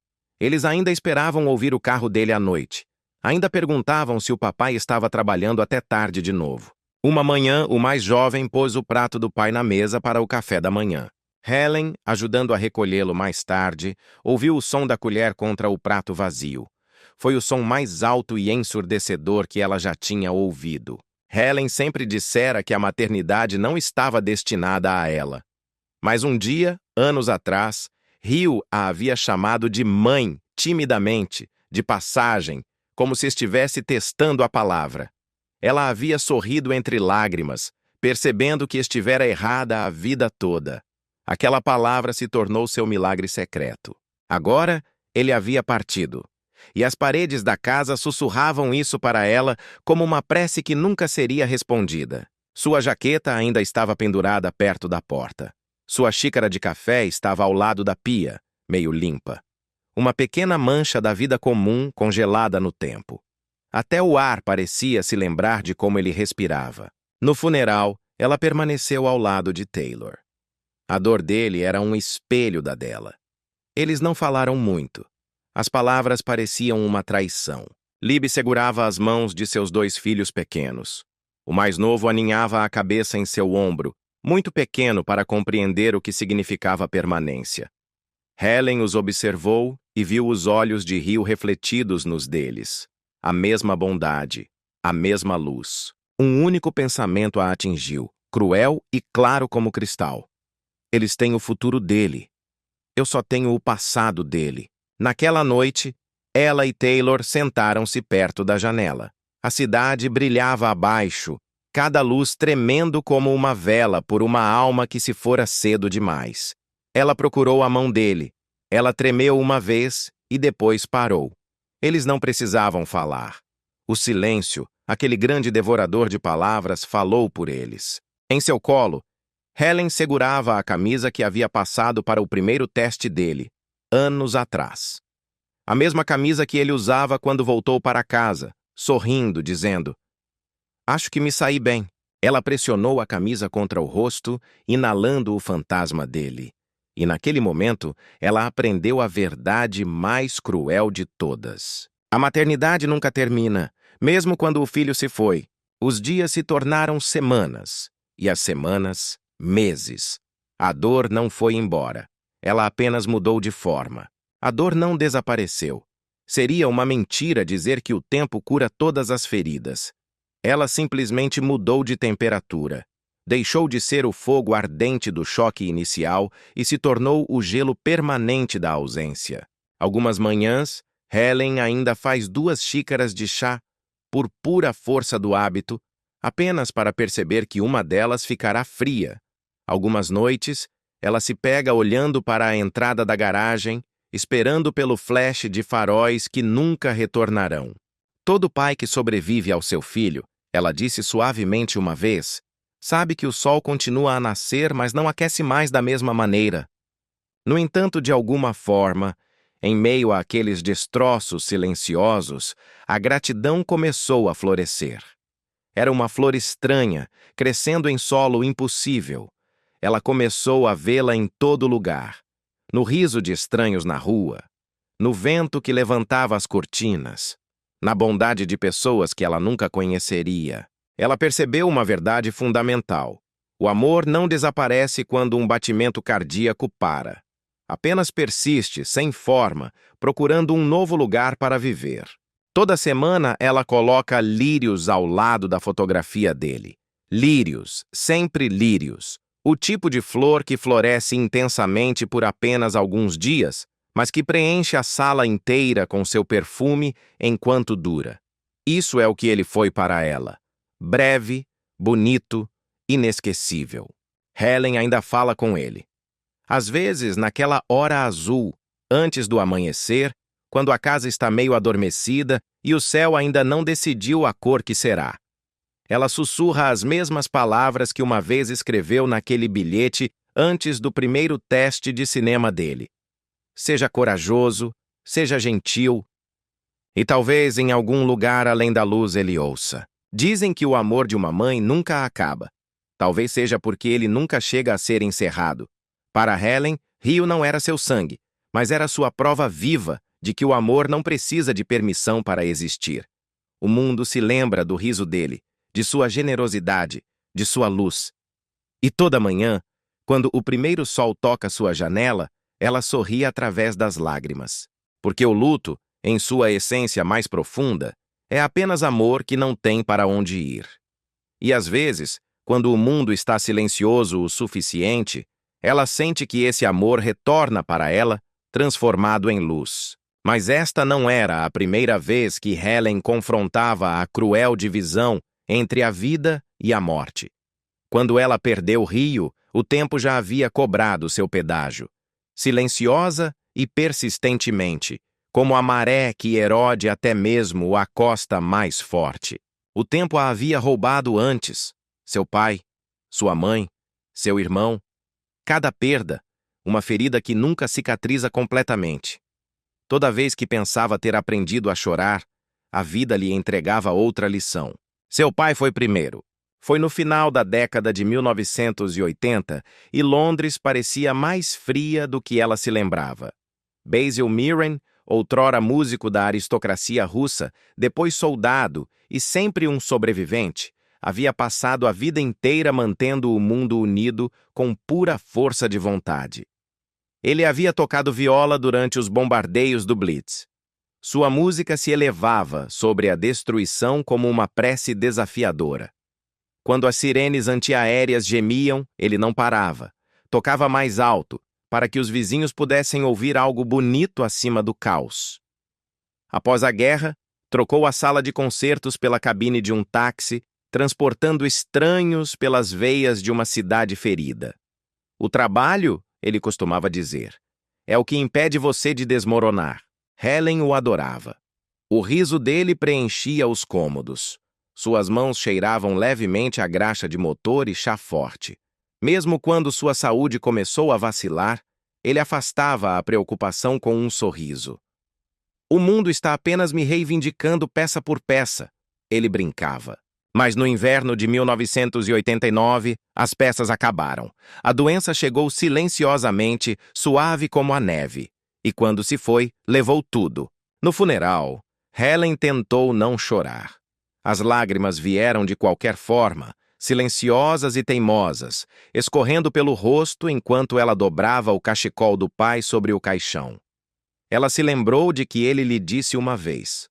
Eles ainda esperavam ouvir o carro dele à noite. Ainda perguntavam se o papai estava trabalhando até tarde de novo. Uma manhã, o mais jovem pôs o prato do pai na mesa para o café da manhã. Helen, ajudando a recolhê-lo mais tarde, ouviu o som da colher contra o prato vazio. Foi o som mais alto e ensurdecedor que ela já tinha ouvido. Helen sempre dissera que a maternidade não estava destinada a ela. Mas um dia, anos atrás, Hugh a havia chamado de mãe, timidamente, de passagem, como se estivesse testando a palavra. Ela havia sorrido entre lágrimas, percebendo que estivera errada a vida toda. Aquela palavra se tornou seu milagre secreto. Agora, ele havia partido. E as paredes da casa sussurravam isso para ela como uma prece que nunca seria respondida. Sua jaqueta ainda estava pendurada perto da porta. Sua xícara de café estava ao lado da pia, meio limpa. Uma pequena mancha da vida comum congelada no tempo. Até o ar parecia se lembrar de como ele respirava. No funeral, ela permaneceu ao lado de Taylor. A dor dele era um espelho da dela. Eles não falaram muito. As palavras pareciam uma traição. Libby segurava as mãos de seus 2 filhos pequenos. O mais novo aninhava a cabeça em seu ombro, muito pequeno para compreender o que significava permanência. Helen os observou e viu os olhos de Hugh refletidos nos deles. A mesma bondade, a mesma luz. Um único pensamento a atingiu, cruel e claro como cristal. Eles têm o futuro dele. Eu só tenho o passado dele. Naquela noite, ela e Taylor sentaram-se perto da janela. A cidade brilhava abaixo, cada luz tremendo como uma vela por uma alma que se fora cedo demais. Ela procurou a mão dele. Ela tremeu uma vez e depois parou. Eles não precisavam falar. O silêncio, aquele grande devorador de palavras, falou por eles. Em seu colo, Helen segurava a camisa que havia passado para o primeiro teste dele, anos atrás. A mesma camisa que ele usava quando voltou para casa, sorrindo, dizendo: "Acho que me saí bem." Ela pressionou a camisa contra o rosto, inalando o fantasma dele. E naquele momento, ela aprendeu a verdade mais cruel de todas. A maternidade nunca termina, mesmo quando o filho se foi. Os dias se tornaram semanas, e as semanas, meses. A dor não foi embora. Ela apenas mudou de forma. A dor não desapareceu. Seria uma mentira dizer que o tempo cura todas as feridas. Ela simplesmente mudou de temperatura. Deixou de ser o fogo ardente do choque inicial e se tornou o gelo permanente da ausência. Algumas manhãs, Helen ainda faz 2 xícaras de chá, por pura força do hábito, apenas para perceber que uma delas ficará fria. Algumas noites, ela se pega olhando para a entrada da garagem, esperando pelo flash de faróis que nunca retornarão. Todo pai que sobrevive ao seu filho, ela disse suavemente uma vez, sabe que o sol continua a nascer, mas não aquece mais da mesma maneira. No entanto, de alguma forma, em meio àqueles destroços silenciosos, a gratidão começou a florescer. Era uma flor estranha, crescendo em solo impossível. Ela começou a vê-la em todo lugar. No riso de estranhos na rua, no vento que levantava as cortinas, na bondade de pessoas que ela nunca conheceria. Ela percebeu uma verdade fundamental. O amor não desaparece quando um batimento cardíaco para. Apenas persiste, sem forma, procurando um novo lugar para viver. Toda semana ela coloca lírios ao lado da fotografia dele. Lírios, sempre lírios. O tipo de flor que floresce intensamente por apenas alguns dias, mas que preenche a sala inteira com seu perfume enquanto dura. Isso é o que ele foi para ela. Breve, bonito, inesquecível. Helen ainda fala com ele. Às vezes, naquela hora azul, antes do amanhecer, quando a casa está meio adormecida e o céu ainda não decidiu a cor que será. Ela sussurra as mesmas palavras que uma vez escreveu naquele bilhete antes do primeiro teste de cinema dele. Seja corajoso, seja gentil. E talvez em algum lugar além da luz ele ouça. Dizem que o amor de uma mãe nunca acaba. Talvez seja porque ele nunca chega a ser encerrado. Para Helen, Rio não era seu sangue, mas era sua prova viva de que o amor não precisa de permissão para existir. O mundo se lembra do riso dele, de sua generosidade, de sua luz. E toda manhã, quando o primeiro sol toca sua janela, ela sorri através das lágrimas. Porque o luto, em sua essência mais profunda, é apenas amor que não tem para onde ir. E às vezes, quando o mundo está silencioso o suficiente, ela sente que esse amor retorna para ela, transformado em luz. Mas esta não era a primeira vez que Helen confrontava a cruel divisão entre a vida e a morte. Quando ela perdeu Rio, o tempo já havia cobrado seu pedágio. Silenciosa e persistentemente, como a maré que erode até mesmo a costa mais forte. O tempo a havia roubado antes. Seu pai, sua mãe, seu irmão. Cada perda, uma ferida que nunca cicatriza completamente. Toda vez que pensava ter aprendido a chorar, a vida lhe entregava outra lição. Seu pai foi primeiro. Foi no final da década de 1980 e Londres parecia mais fria do que ela se lembrava. Basil Mirren, outrora músico da aristocracia russa, depois soldado e sempre um sobrevivente, havia passado a vida inteira mantendo o mundo unido com pura força de vontade. Ele havia tocado viola durante os bombardeios do Blitz. Sua música se elevava sobre a destruição como uma prece desafiadora. Quando as sirenes antiaéreas gemiam, ele não parava. Tocava mais alto, para que os vizinhos pudessem ouvir algo bonito acima do caos. Após a guerra, trocou a sala de concertos pela cabine de um táxi, transportando estranhos pelas veias de uma cidade ferida. O trabalho, ele costumava dizer, é o que impede você de desmoronar. Helen o adorava. O riso dele preenchia os cômodos. Suas mãos cheiravam levemente a graxa de motor e chá forte. Mesmo quando sua saúde começou a vacilar, ele afastava a preocupação com um sorriso. O mundo está apenas me reivindicando peça por peça, ele brincava. Mas no inverno de 1989, as peças acabaram. A doença chegou silenciosamente, suave como a neve. E quando se foi, levou tudo. No funeral, Helen tentou não chorar. As lágrimas vieram de qualquer forma, silenciosas e teimosas, escorrendo pelo rosto enquanto ela dobrava o cachecol do pai sobre o caixão. Ela se lembrou de que ele lhe disse uma vez: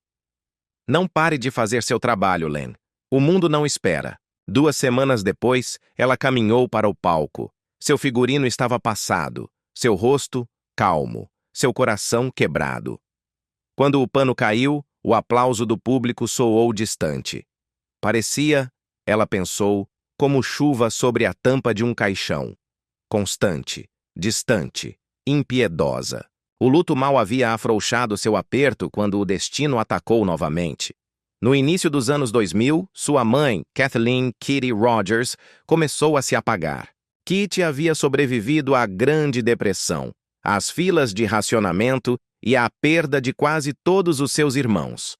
"Não pare de fazer seu trabalho, Len. O mundo não espera." 2 semanas depois, ela caminhou para o palco. Seu figurino estava passado, seu rosto calmo, seu coração quebrado. Quando o pano caiu, o aplauso do público soou distante. Parecia, ela pensou, como chuva sobre a tampa de um caixão. Constante, distante, impiedosa. O luto mal havia afrouxado seu aperto quando o destino atacou novamente. No início dos anos 2000, sua mãe, Kathleen Kitty Rogers, começou a se apagar. Kitty havia sobrevivido à Grande Depressão, às filas de racionamento e à perda de quase todos os seus irmãos.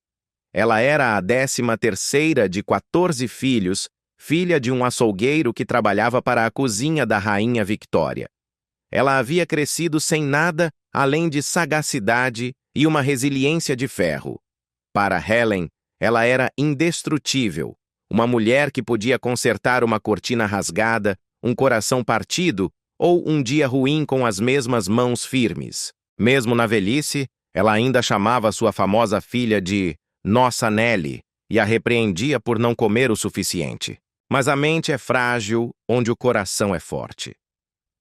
Ela era a 13ª de 14 filhos, filha de um açougueiro que trabalhava para a cozinha da Rainha Victoria. Ela havia crescido sem nada além de sagacidade e uma resiliência de ferro. Para Helen, ela era indestrutível, uma mulher que podia consertar uma cortina rasgada, um coração partido ou um dia ruim com as mesmas mãos firmes. Mesmo na velhice, ela ainda chamava sua famosa filha de Nossa Nelly e a repreendia por não comer o suficiente. Mas a mente é frágil, onde o coração é forte.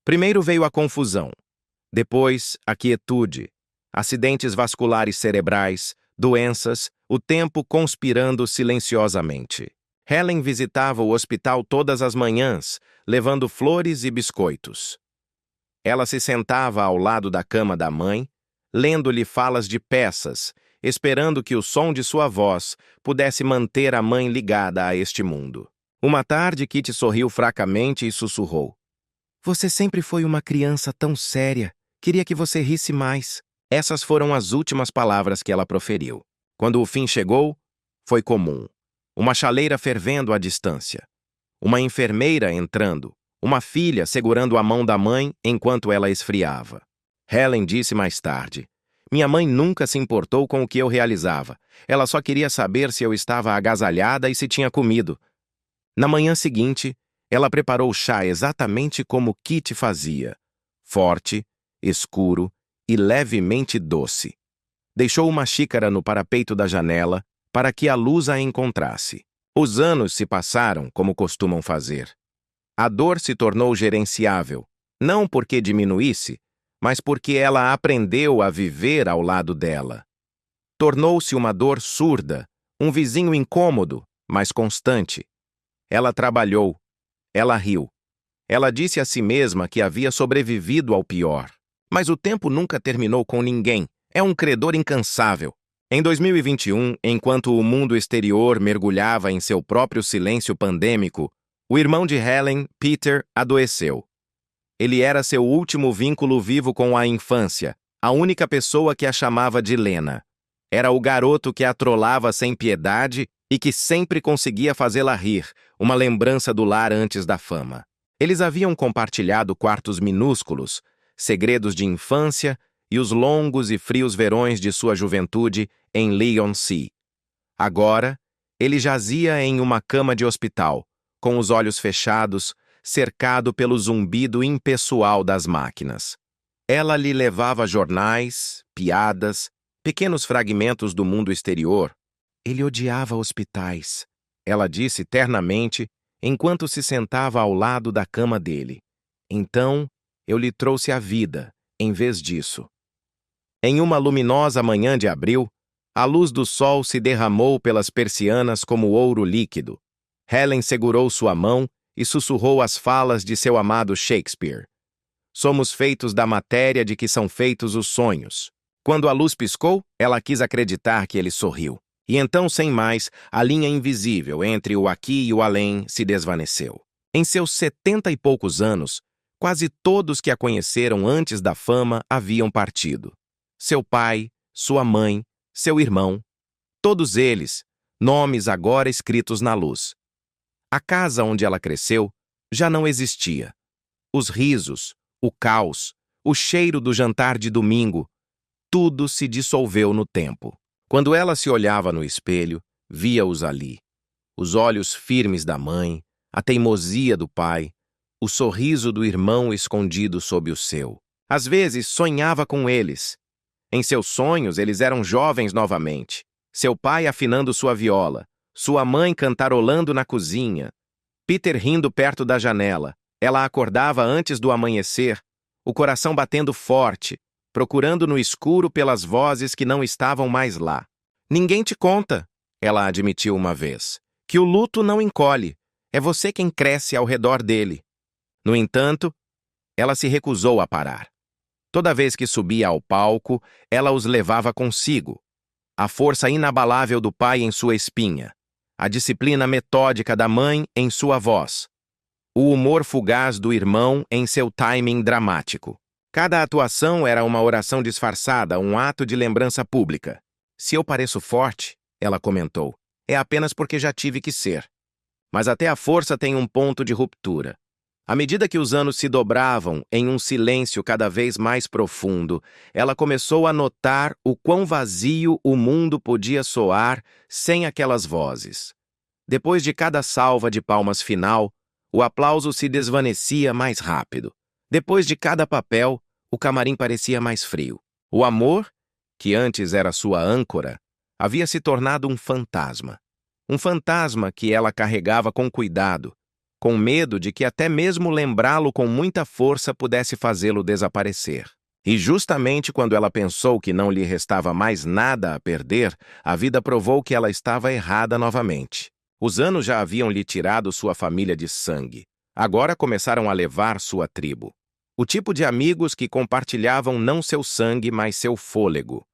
Primeiro veio a confusão, depois a quietude, acidentes vasculares cerebrais, doenças, o tempo conspirando silenciosamente. Helen visitava o hospital todas as manhãs, levando flores e biscoitos. Ela se sentava ao lado da cama da mãe, lendo-lhe falas de peças, esperando que o som de sua voz pudesse manter a mãe ligada a este mundo. Uma tarde, Kitty sorriu fracamente e sussurrou: "Você sempre foi uma criança tão séria. Queria que você risse mais." Essas foram as últimas palavras que ela proferiu. Quando o fim chegou, foi comum. Uma chaleira fervendo à distância. Uma enfermeira entrando. Uma filha segurando a mão da mãe enquanto ela esfriava. Helen disse mais tarde: "Minha mãe nunca se importou com o que eu realizava. Ela só queria saber se eu estava agasalhada e se tinha comido." Na manhã seguinte, ela preparou o chá exatamente como Kitty fazia. Forte, escuro e levemente doce. Deixou uma xícara no parapeito da janela para que a luz a encontrasse. Os anos se passaram como costumam fazer. A dor se tornou gerenciável, não porque diminuísse, mas porque ela aprendeu a viver ao lado dela. Tornou-se uma dor surda, um vizinho incômodo, mas constante. Ela trabalhou. Ela riu. Ela disse a si mesma que havia sobrevivido ao pior. Mas o tempo nunca terminou com ninguém. É um credor incansável. Em 2021, enquanto o mundo exterior mergulhava em seu próprio silêncio pandêmico, o irmão de Helen, Peter, adoeceu. Ele era seu último vínculo vivo com a infância, a única pessoa que a chamava de Lena. Era o garoto que a trollava sem piedade e que sempre conseguia fazê-la rir, uma lembrança do lar antes da fama. Eles haviam compartilhado quartos minúsculos, segredos de infância e os longos e frios verões de sua juventude em Leigh-on-Sea. Agora, ele jazia em uma cama de hospital, com os olhos fechados, cercado pelo zumbido impessoal das máquinas. Ela lhe levava jornais, piadas, pequenos fragmentos do mundo exterior. Ele odiava hospitais, ela disse ternamente, enquanto se sentava ao lado da cama dele. Então, eu lhe trouxe a vida, em vez disso. Em uma luminosa manhã de abril, a luz do sol se derramou pelas persianas como ouro líquido. Helen segurou sua mão e sussurrou as falas de seu amado Shakespeare. Somos feitos da matéria de que são feitos os sonhos. Quando a luz piscou, ela quis acreditar que ele sorriu. E então, sem mais, a linha invisível entre o aqui e o além se desvaneceu. Em seus 70 e poucos anos, quase todos que a conheceram antes da fama haviam partido. Seu pai, sua mãe, seu irmão, todos eles, nomes agora escritos na luz. A casa onde ela cresceu já não existia. Os risos, o caos, o cheiro do jantar de domingo, tudo se dissolveu no tempo. Quando ela se olhava no espelho, via-os ali. Os olhos firmes da mãe, a teimosia do pai, o sorriso do irmão escondido sob o seu. Às vezes, sonhava com eles. Em seus sonhos, eles eram jovens novamente. Seu pai afinando sua viola, sua mãe cantarolando na cozinha, Peter rindo perto da janela. Ela acordava antes do amanhecer, o coração batendo forte, procurando no escuro pelas vozes que não estavam mais lá. Ninguém te conta, ela admitiu uma vez, que o luto não encolhe, é você quem cresce ao redor dele. No entanto, ela se recusou a parar. Toda vez que subia ao palco, ela os levava consigo. A força inabalável do pai em sua espinha, a disciplina metódica da mãe em sua voz, o humor fugaz do irmão em seu timing dramático. Cada atuação era uma oração disfarçada, um ato de lembrança pública. Se eu pareço forte, ela comentou, é apenas porque já tive que ser. Mas até a força tem um ponto de ruptura. À medida que os anos se dobravam em um silêncio cada vez mais profundo, ela começou a notar o quão vazio o mundo podia soar sem aquelas vozes. Depois de cada salva de palmas final, o aplauso se desvanecia mais rápido. Depois de cada papel, o camarim parecia mais frio. O amor, que antes era sua âncora, havia se tornado um fantasma. Um fantasma que ela carregava com cuidado, com medo de que até mesmo lembrá-lo com muita força pudesse fazê-lo desaparecer. E justamente quando ela pensou que não lhe restava mais nada a perder, a vida provou que ela estava errada novamente. Os anos já haviam lhe tirado sua família de sangue. Agora começaram a levar sua tribo. O tipo de amigos que compartilhavam não seu sangue, mas seu fôlego.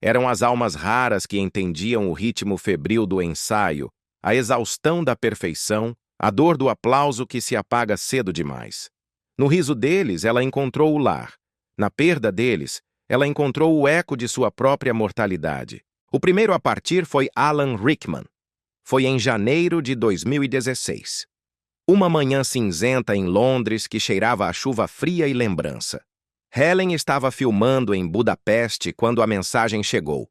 Eram as almas raras que entendiam o ritmo febril do ensaio, a exaustão da perfeição, a dor do aplauso que se apaga cedo demais. No riso deles, ela encontrou o lar. Na perda deles, ela encontrou o eco de sua própria mortalidade. O primeiro a partir foi Alan Rickman. Foi em janeiro de 2016. Uma manhã cinzenta em Londres que cheirava a chuva fria e lembrança. Helen estava filmando em Budapeste quando a mensagem chegou.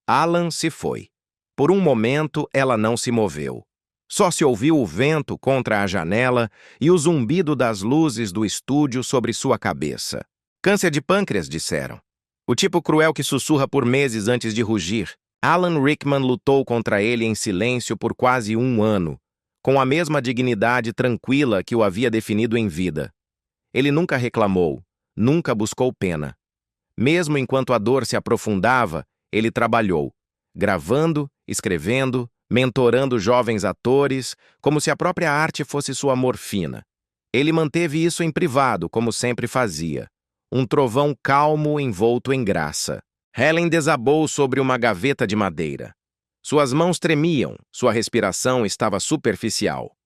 Alan se foi. Por um momento, ela não se moveu. Só se ouviu o vento contra a janela e o zumbido das luzes do estúdio sobre sua cabeça. Câncer de pâncreas, disseram. O tipo cruel que sussurra por meses antes de rugir. Alan Rickman lutou contra ele em silêncio por quase um ano, com a mesma dignidade tranquila que o havia definido em vida. Ele nunca reclamou, nunca buscou pena. Mesmo enquanto a dor se aprofundava, ele trabalhou, gravando, escrevendo, mentorando jovens atores, como se a própria arte fosse sua morfina. Ele manteve isso em privado, como sempre fazia. Um trovão calmo envolto em graça. Helen desabou sobre uma gaveta de madeira. Suas mãos tremiam, sua respiração estava superficial.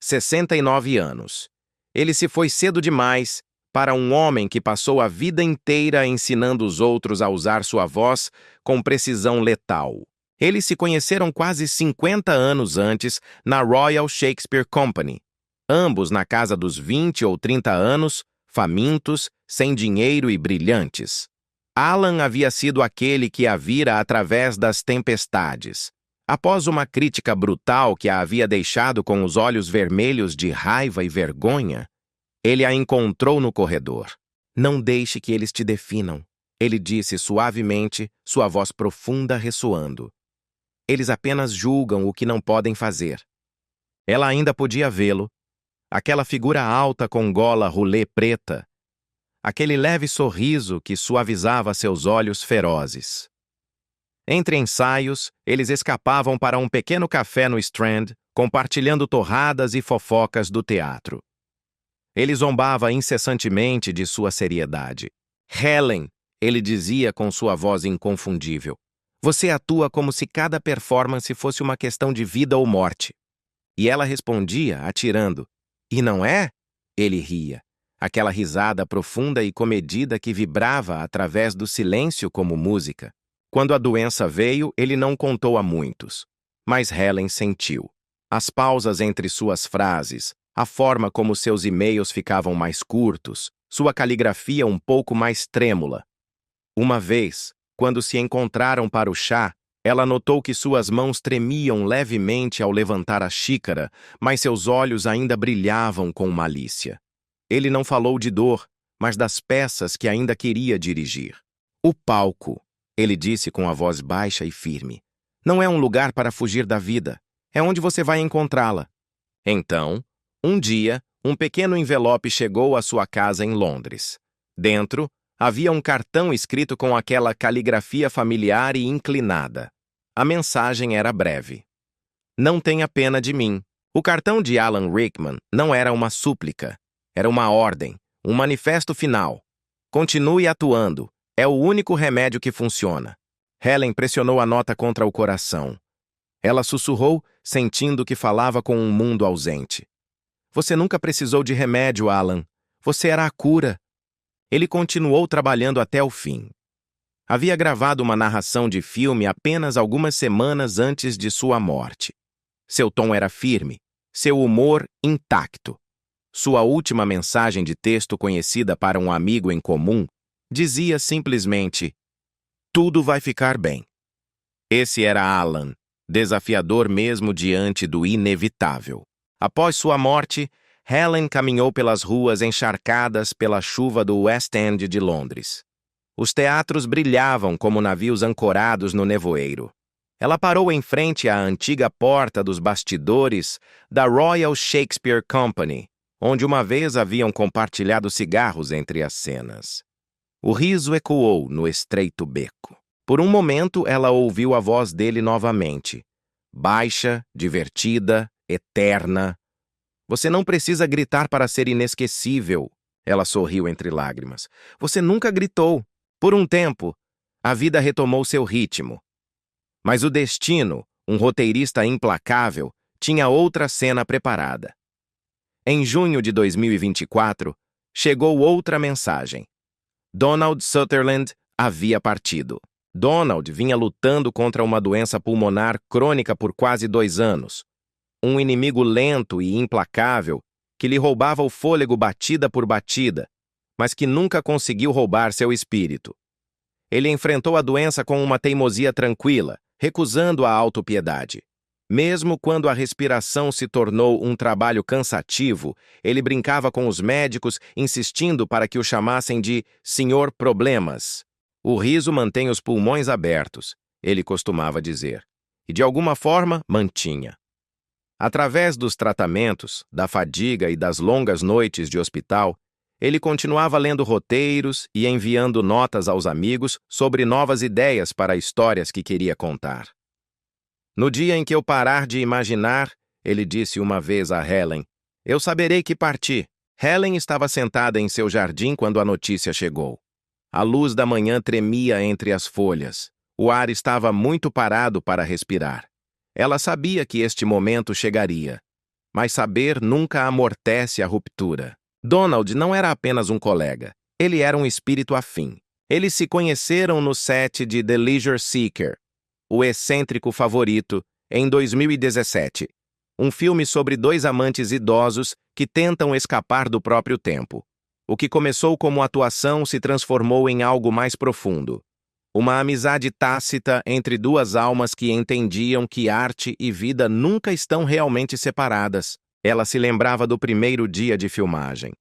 69 anos. Ele se foi cedo demais para um homem que passou a vida inteira ensinando os outros a usar sua voz com precisão letal. Eles se conheceram quase 50 anos antes na Royal Shakespeare Company. Ambos na casa dos 20 ou 30 anos, famintos, sem dinheiro e brilhantes. Alan havia sido aquele que a vira através das tempestades. Após uma crítica brutal que a havia deixado com os olhos vermelhos de raiva e vergonha, ele a encontrou no corredor. Não deixe que eles te definam, ele disse suavemente, sua voz profunda ressoando. Eles apenas julgam o que não podem fazer. Ela ainda podia vê-lo. Aquela figura alta com gola roulé preta. Aquele leve sorriso que suavizava seus olhos ferozes. Entre ensaios, eles escapavam para um pequeno café no Strand, compartilhando torradas e fofocas do teatro. Ele zombava incessantemente de sua seriedade. Helen, ele dizia com sua voz inconfundível, você atua como se cada performance fosse uma questão de vida ou morte. E ela respondia, atirando, e não é? Ele ria. Aquela risada profunda e comedida que vibrava através do silêncio como música. Quando a doença veio, ele não contou a muitos. Mas Helen sentiu. As pausas entre suas frases, a forma como seus e-mails ficavam mais curtos, sua caligrafia um pouco mais trêmula. Uma vez, quando se encontraram para o chá, ela notou que suas mãos tremiam levemente ao levantar a xícara, mas seus olhos ainda brilhavam com malícia. Ele não falou de dor, mas das peças que ainda queria dirigir. O palco, ele disse com a voz baixa e firme, não é um lugar para fugir da vida, é onde você vai encontrá-la. Então, um dia, um pequeno envelope chegou à sua casa em Londres. Dentro, havia um cartão escrito com aquela caligrafia familiar e inclinada. A mensagem era breve. Não tenha pena de mim. O cartão de Alan Rickman não era uma súplica. Era uma ordem, um manifesto final. Continue atuando. É o único remédio que funciona. Helen pressionou a nota contra o coração. Ela sussurrou, sentindo que falava com um mundo ausente. Você nunca precisou de remédio, Alan. Você era a cura. Ele continuou trabalhando até o fim. Havia gravado uma narração de filme apenas algumas semanas antes de sua morte. Seu tom era firme, seu humor intacto. Sua última mensagem de texto conhecida para um amigo em comum dizia simplesmente: tudo vai ficar bem. Esse era Alan, desafiador mesmo diante do inevitável. Após sua morte, Helen caminhou pelas ruas encharcadas pela chuva do West End de Londres. Os teatros brilhavam como navios ancorados no nevoeiro. Ela parou em frente à antiga porta dos bastidores da Royal Shakespeare Company, onde uma vez haviam compartilhado cigarros entre as cenas. O riso ecoou no estreito beco. Por um momento, ela ouviu a voz dele novamente. Baixa, divertida, eterna. Você não precisa gritar para ser inesquecível. Ela sorriu entre lágrimas. Você nunca gritou. Por um tempo, a vida retomou seu ritmo. Mas o destino, um roteirista implacável, tinha outra cena preparada. Em junho de 2024, chegou outra mensagem. Donald Sutherland havia partido. Donald vinha lutando contra uma doença pulmonar crônica por quase 2 anos. Um inimigo lento e implacável que lhe roubava o fôlego batida por batida, mas que nunca conseguiu roubar seu espírito. Ele enfrentou a doença com uma teimosia tranquila, recusando a autopiedade. Mesmo quando a respiração se tornou um trabalho cansativo, ele brincava com os médicos, insistindo para que o chamassem de Senhor Problemas. O riso mantém os pulmões abertos, ele costumava dizer, e de alguma forma mantinha. Através dos tratamentos, da fadiga e das longas noites de hospital, ele continuava lendo roteiros e enviando notas aos amigos sobre novas ideias para histórias que queria contar. No dia em que eu parar de imaginar, ele disse uma vez a Helen, eu saberei que parti. Helen estava sentada em seu jardim quando a notícia chegou. A luz da manhã tremia entre as folhas. O ar estava muito parado para respirar. Ela sabia que este momento chegaria. Mas saber nunca amortece a ruptura. Donald não era apenas um colega. Ele era um espírito afim. Eles se conheceram no set de The Leisure Seeker, o excêntrico favorito, em 2017. Um filme sobre 2 amantes idosos que tentam escapar do próprio tempo. O que começou como atuação se transformou em algo mais profundo. Uma amizade tácita entre 2 almas que entendiam que arte e vida nunca estão realmente separadas. Ela se lembrava do primeiro dia de filmagem.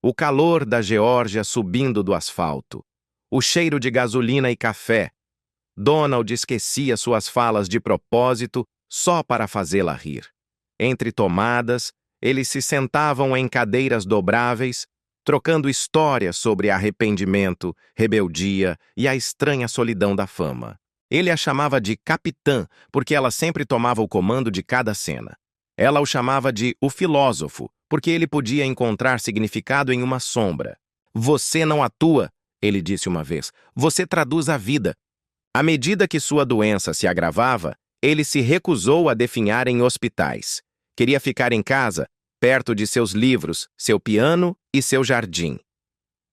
O calor da Geórgia subindo do asfalto. O cheiro de gasolina e café. Donald esquecia suas falas de propósito só para fazê-la rir. Entre tomadas, eles se sentavam em cadeiras dobráveis, trocando histórias sobre arrependimento, rebeldia e a estranha solidão da fama. Ele a chamava de capitã, porque ela sempre tomava o comando de cada cena. Ela o chamava de o filósofo, porque ele podia encontrar significado em uma sombra. Você não atua, ele disse uma vez, você traduz a vida. À medida que sua doença se agravava, ele se recusou a definhar em hospitais. Queria ficar em casa, perto de seus livros, seu piano e seu jardim.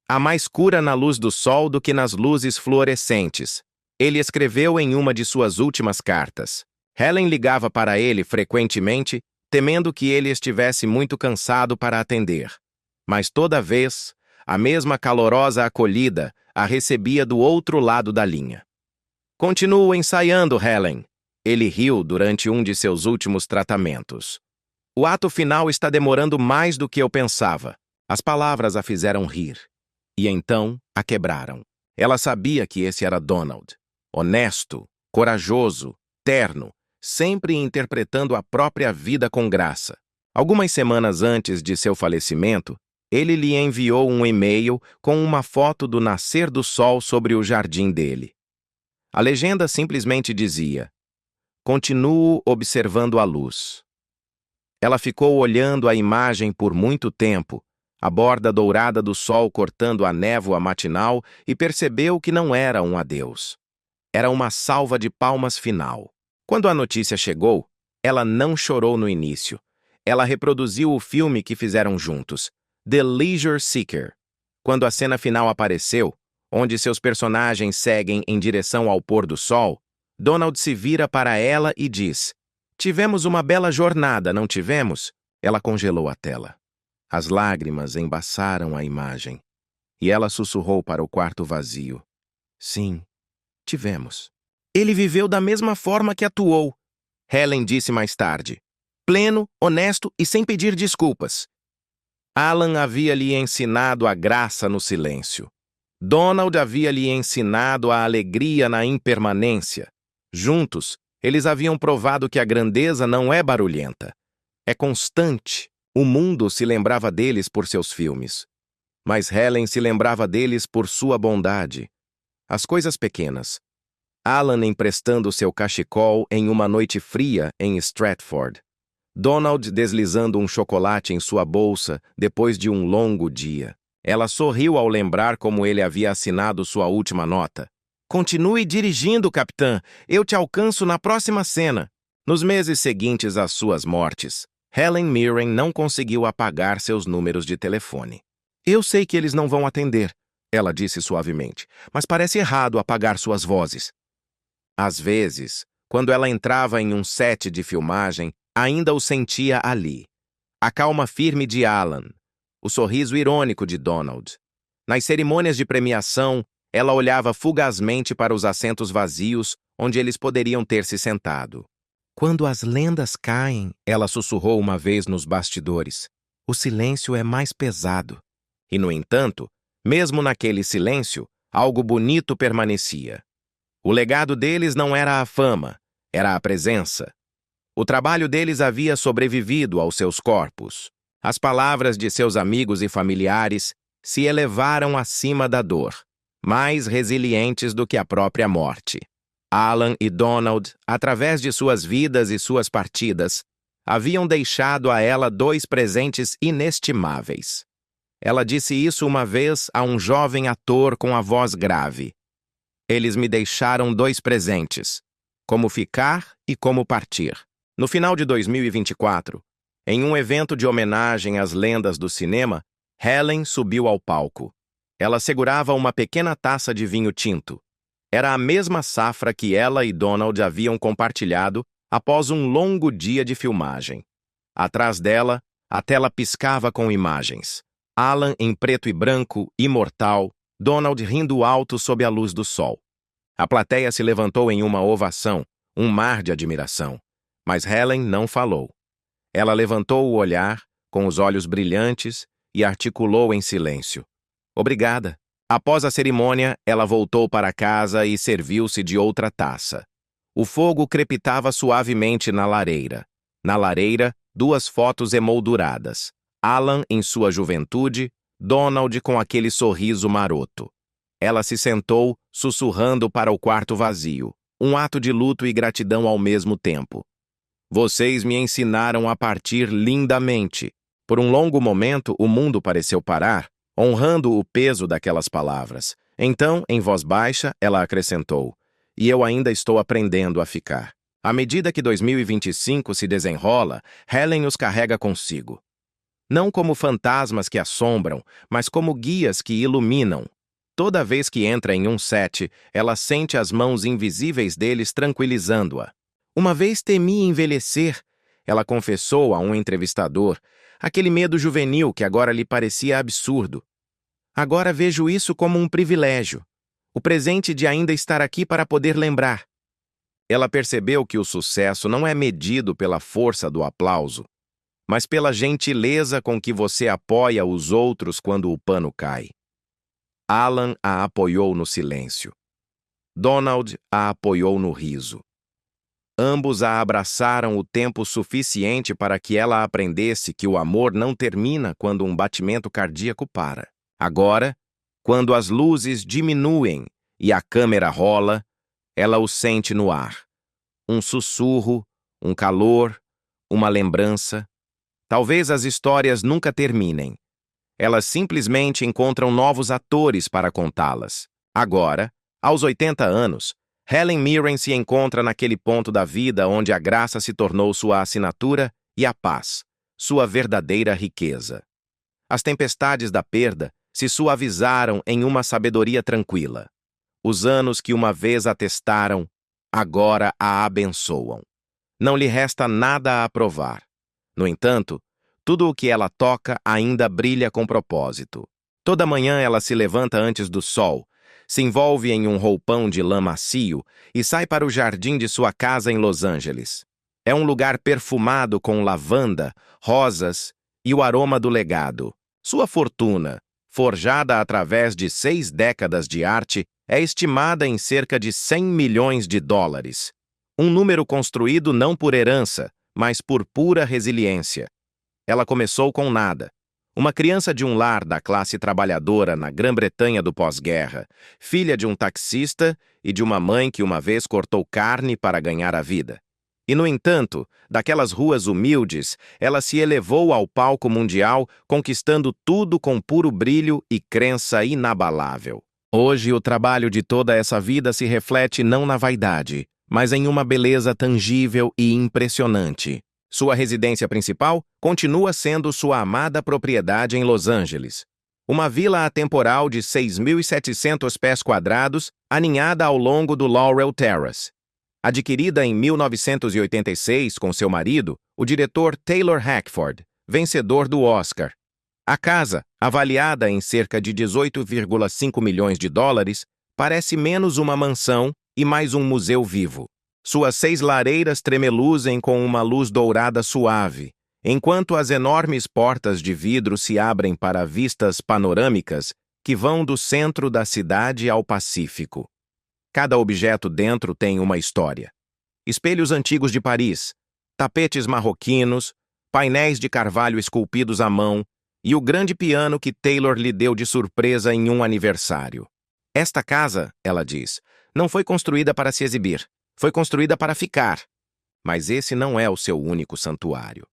Há mais cura na luz do sol do que nas luzes fluorescentes. Ele escreveu em uma de suas últimas cartas. Helen ligava para ele frequentemente, temendo que ele estivesse muito cansado para atender. Mas toda vez, a mesma calorosa acolhida a recebia do outro lado da linha. Continuo ensaiando, Helen. Ele riu durante um de seus últimos tratamentos. O ato final está demorando mais do que eu pensava. As palavras a fizeram rir. E então a quebraram. Ela sabia que esse era Donald. Honesto, corajoso, terno, sempre interpretando a própria vida com graça. Algumas semanas antes de seu falecimento, ele lhe enviou um e-mail com uma foto do nascer do sol sobre o jardim dele. A legenda simplesmente dizia: "Continuo observando a luz." Ela ficou olhando a imagem por muito tempo, a borda dourada do sol cortando a névoa matinal, e percebeu que não era um adeus. Era uma salva de palmas final. Quando a notícia chegou, ela não chorou no início. Ela reproduziu o filme que fizeram juntos, The Leisure Seeker. Quando a cena final apareceu, onde seus personagens seguem em direção ao pôr do sol, Donald se vira para ela e diz: "Tivemos uma bela jornada, não tivemos?" Ela congelou a tela. As lágrimas embaçaram a imagem. E ela sussurrou para o quarto vazio: "Sim, tivemos." "Ele viveu da mesma forma que atuou," Helen disse mais tarde. "Pleno, honesto e sem pedir desculpas." Alan havia lhe ensinado a graça no silêncio. Donald havia lhe ensinado a alegria na impermanência. Juntos, eles haviam provado que a grandeza não é barulhenta. É constante. O mundo se lembrava deles por seus filmes. Mas Helen se lembrava deles por sua bondade. As coisas pequenas. Alan emprestando seu cachecol em uma noite fria em Stratford. Donald deslizando um chocolate em sua bolsa depois de um longo dia. Ela sorriu ao lembrar como ele havia assinado sua última nota. "Continue dirigindo, capitã. Eu te alcanço na próxima cena." Nos meses seguintes às suas mortes, Helen Mirren não conseguiu apagar seus números de telefone. "Eu sei que eles não vão atender," ela disse suavemente, "mas parece errado apagar suas vozes." Às vezes, quando ela entrava em um set de filmagem, ainda o sentia ali. A calma firme de Alan, o sorriso irônico de Donald. Nas cerimônias de premiação, ela olhava fugazmente para os assentos vazios onde eles poderiam ter se sentado. "Quando as lendas caem," ela sussurrou uma vez nos bastidores, "o silêncio é mais pesado." E, no entanto, mesmo naquele silêncio, algo bonito permanecia. O legado deles não era a fama, era a presença. O trabalho deles havia sobrevivido aos seus corpos. As palavras de seus amigos e familiares se elevaram acima da dor, mais resilientes do que a própria morte. Alan e Donald, através de suas vidas e suas partidas, haviam deixado a ela dois presentes inestimáveis. Ela disse isso uma vez a um jovem ator com a voz grave. "Eles me deixaram dois presentes, como ficar e como partir." No final de 2024, em um evento de homenagem às lendas do cinema, Helen subiu ao palco. Ela segurava uma pequena taça de vinho tinto. Era a mesma safra que ela e Donald haviam compartilhado após um longo dia de filmagem. Atrás dela, a tela piscava com imagens. Alan em preto e branco, imortal, Donald rindo alto sob a luz do sol. A plateia se levantou em uma ovação, um mar de admiração. Mas Helen não falou. Ela levantou o olhar, com os olhos brilhantes, e articulou em silêncio: "Obrigada." Após a cerimônia, ela voltou para casa e serviu-se de outra taça. O fogo crepitava suavemente na lareira. Na lareira, duas fotos emolduradas. Alan em sua juventude, Donald com aquele sorriso maroto. Ela se sentou, sussurrando para o quarto vazio, um ato de luto e gratidão ao mesmo tempo. "Vocês me ensinaram a partir lindamente." Por um longo momento, o mundo pareceu parar, honrando o peso daquelas palavras. Então, em voz baixa, ela acrescentou: "E eu ainda estou aprendendo a ficar." À medida que 2025 se desenrola, Helen os carrega consigo. Não como fantasmas que assombram, mas como guias que iluminam. Toda vez que entra em um set, ela sente as mãos invisíveis deles tranquilizando-a. Uma vez temi envelhecer, ela confessou a um entrevistador, aquele medo juvenil que agora lhe parecia absurdo. Agora vejo isso como um privilégio, o presente de ainda estar aqui para poder lembrar. Ela percebeu que o sucesso não é medido pela força do aplauso, mas pela gentileza com que você apoia os outros quando o pano cai. Alan a apoiou no silêncio. Donald a apoiou no riso. Ambos a abraçaram o tempo suficiente para que ela aprendesse que o amor não termina quando um batimento cardíaco para. Agora, quando as luzes diminuem e a câmera rola, ela o sente no ar. Um sussurro, um calor, uma lembrança. Talvez as histórias nunca terminem. Elas simplesmente encontram novos atores para contá-las. Agora, aos 80 anos, Helen Mirren se encontra naquele ponto da vida onde a graça se tornou sua assinatura e a paz, sua verdadeira riqueza. As tempestades da perda se suavizaram em uma sabedoria tranquila. Os anos que uma vez a testaram, agora a abençoam. Não lhe resta nada a provar. No entanto, tudo o que ela toca ainda brilha com propósito. Toda manhã ela se levanta antes do sol, se envolve em um roupão de lã macio e sai para o jardim de sua casa em Los Angeles. É um lugar perfumado com lavanda, rosas e o aroma do legado. Sua fortuna, forjada através de 6 décadas de arte, é estimada em cerca de 100 milhões de dólares. Um número construído não por herança, mas por pura resiliência. Ela começou com nada. Uma criança de um lar da classe trabalhadora na Grã-Bretanha do pós-guerra, filha de um taxista e de uma mãe que uma vez cortou carne para ganhar a vida. E, no entanto, daquelas ruas humildes, ela se elevou ao palco mundial, conquistando tudo com puro brilho e crença inabalável. Hoje, o trabalho de toda essa vida se reflete não na vaidade, mas em uma beleza tangível e impressionante. Sua residência principal continua sendo sua amada propriedade em Los Angeles. Uma vila atemporal de 6.700 pés quadrados, aninhada ao longo do Laurel Terrace. Adquirida em 1986 com seu marido, o diretor Taylor Hackford, vencedor do Oscar. A casa, avaliada em cerca de 18,5 milhões de dólares, parece menos uma mansão e mais um museu vivo. Suas 6 lareiras tremeluzem com uma luz dourada suave, enquanto as enormes portas de vidro se abrem para vistas panorâmicas que vão do centro da cidade ao Pacífico. Cada objeto dentro tem uma história. Espelhos antigos de Paris, tapetes marroquinos, painéis de carvalho esculpidos à mão e o grande piano que Taylor lhe deu de surpresa em um aniversário. Esta casa, ela diz, não foi construída para se exibir. Foi construída para ficar, mas esse não é o seu único santuário.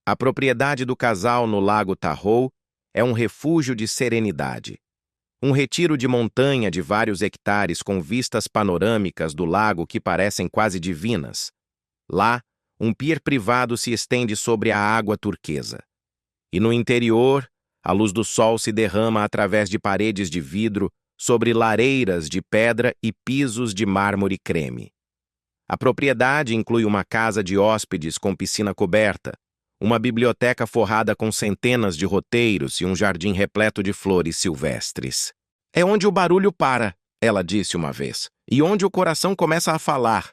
A propriedade do casal no Lago Tahoe é um refúgio de serenidade. Um retiro de montanha de vários hectares com vistas panorâmicas do lago que parecem quase divinas. Lá, um pier privado se estende sobre a água turquesa. E no interior, a luz do sol se derrama através de paredes de vidro sobre lareiras de pedra e pisos de mármore creme. A propriedade inclui uma casa de hóspedes com piscina coberta, uma biblioteca forrada com centenas de roteiros e um jardim repleto de flores silvestres. É onde o barulho para, ela disse uma vez, e onde o coração começa a falar.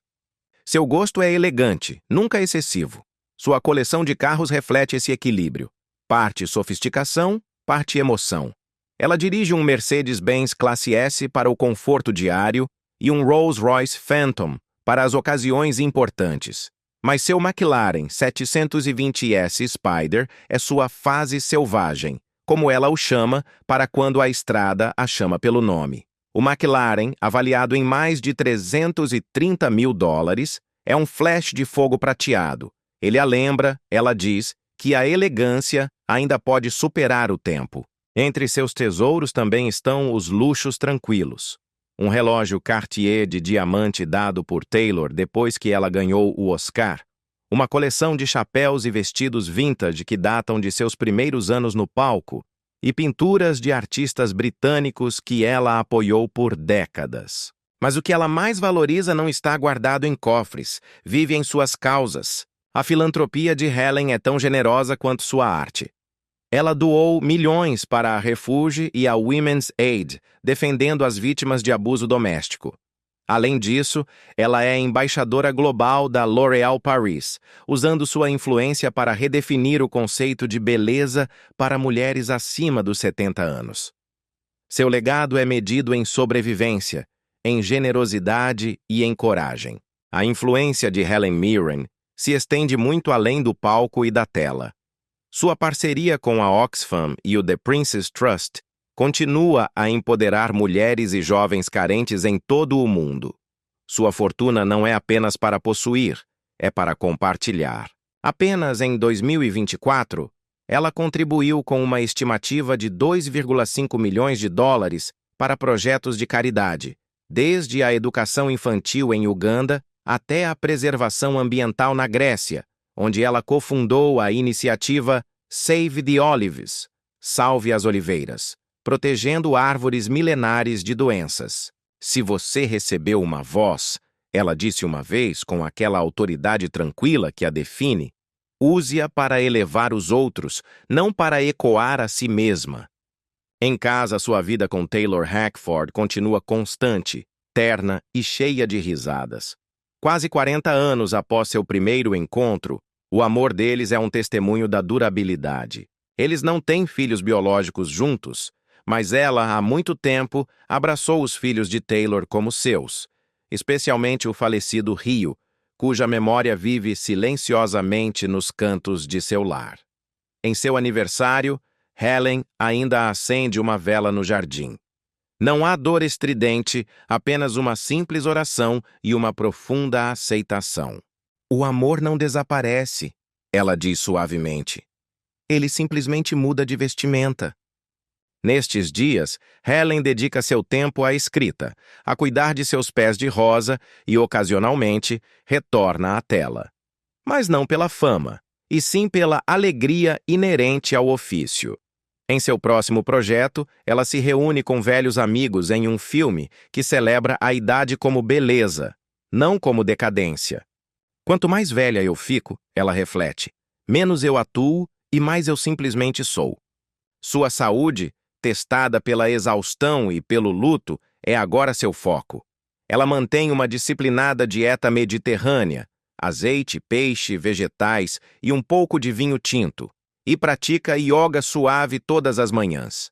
Seu gosto é elegante, nunca excessivo. Sua coleção de carros reflete esse equilíbrio. Parte sofisticação, parte emoção. Ela dirige um Mercedes-Benz Classe S para o conforto diário e um Rolls-Royce Phantom para as ocasiões importantes. Mas seu McLaren 720S Spider é sua fase selvagem, como ela o chama para quando a estrada a chama pelo nome. O McLaren, avaliado em mais de 330 mil dólares, é um flash de fogo prateado. Ele a lembra, ela diz, que a elegância ainda pode superar o tempo. Entre seus tesouros também estão os luxos tranquilos. Um relógio Cartier de diamante dado por Taylor depois que ela ganhou o Oscar. Uma coleção de chapéus e vestidos vintage que datam de seus primeiros anos no palco. E pinturas de artistas britânicos que ela apoiou por décadas. Mas o que ela mais valoriza não está guardado em cofres, vive em suas causas. A filantropia de Helen é tão generosa quanto sua arte. Ela doou milhões para a Refuge e a Women's Aid, defendendo as vítimas de abuso doméstico. Além disso, ela é embaixadora global da L'Oréal Paris, usando sua influência para redefinir o conceito de beleza para mulheres acima dos 70 anos. Seu legado é medido em sobrevivência, em generosidade e em coragem. A influência de Helen Mirren se estende muito além do palco e da tela. Sua parceria com a Oxfam e o The Princess Trust continua a empoderar mulheres e jovens carentes em todo o mundo. Sua fortuna não é apenas para possuir, é para compartilhar. Apenas em 2024, ela contribuiu com uma estimativa de 2,5 milhões de dólares para projetos de caridade, desde a educação infantil em Uganda até a preservação ambiental na Grécia, onde ela cofundou a iniciativa Save the Olives, Salve as Oliveiras, protegendo árvores milenares de doenças. Se você recebeu uma voz, ela disse uma vez com aquela autoridade tranquila que a define, use-a para elevar os outros, não para ecoar a si mesma. Em casa, sua vida com Taylor Hackford continua constante, terna e cheia de risadas. Quase 40 anos após seu primeiro encontro, o amor deles é um testemunho da durabilidade. Eles não têm filhos biológicos juntos, mas ela, há muito tempo, abraçou os filhos de Taylor como seus, especialmente o falecido Rio, cuja memória vive silenciosamente nos cantos de seu lar. Em seu aniversário, Helen ainda acende uma vela no jardim. Não há dor estridente, apenas uma simples oração e uma profunda aceitação. O amor não desaparece, ela diz suavemente. Ele simplesmente muda de vestimenta. Nestes dias, Helen dedica seu tempo à escrita, a cuidar de seus pés de rosa e, ocasionalmente, retorna à tela. Mas não pela fama, e sim pela alegria inerente ao ofício. Em seu próximo projeto, ela se reúne com velhos amigos em um filme que celebra a idade como beleza, não como decadência. Quanto mais velha eu fico, ela reflete, menos eu atuo e mais eu simplesmente sou. Sua saúde, testada pela exaustão e pelo luto, é agora seu foco. Ela mantém uma disciplinada dieta mediterrânea, azeite, peixe, vegetais e um pouco de vinho tinto, e pratica yoga suave todas as manhãs.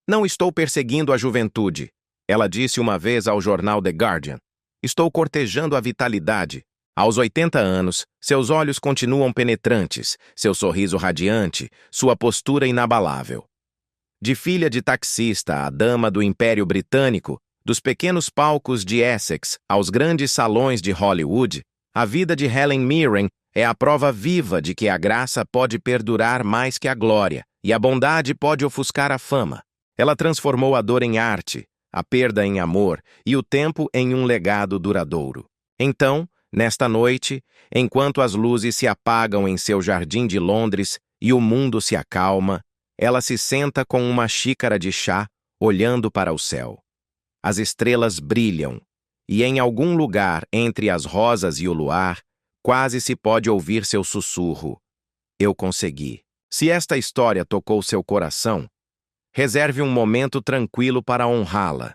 Não estou perseguindo a juventude, ela disse uma vez ao jornal The Guardian. Estou cortejando a vitalidade. Aos 80 anos, seus olhos continuam penetrantes, seu sorriso radiante, sua postura inabalável. De filha de taxista à dama do Império Britânico, dos pequenos palcos de Essex aos grandes salões de Hollywood, a vida de Helen Mirren é a prova viva de que a graça pode perdurar mais que a glória, e a bondade pode ofuscar a fama. Ela transformou a dor em arte, a perda em amor e o tempo em um legado duradouro. Então, nesta noite, enquanto as luzes se apagam em seu jardim de Londres e o mundo se acalma, ela se senta com uma xícara de chá, olhando para o céu. As estrelas brilham, e em algum lugar entre as rosas e o luar, quase se pode ouvir seu sussurro. Eu consegui. Se esta história tocou seu coração, reserve um momento tranquilo para honrá-la.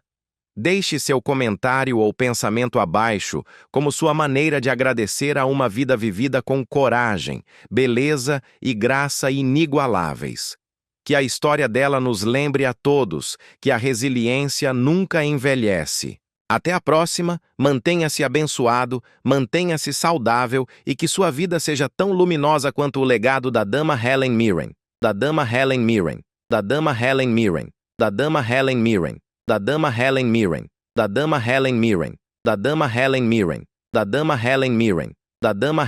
Deixe seu comentário ou pensamento abaixo como sua maneira de agradecer a uma vida vivida com coragem, beleza e graça inigualáveis. Que a história dela nos lembre a todos que a resiliência nunca envelhece. Até a próxima, mantenha-se abençoado, mantenha-se saudável e que sua vida seja tão luminosa quanto o legado da Dama Helen Mirren, da Dama Helen Mirren, da Dama Helen Mirren, da Dama Helen Mirren, da Dama Helen Mirren, da Dama Helen Mirren, da Dama Helen Mirren, da Dama Helen Mirren, da Dama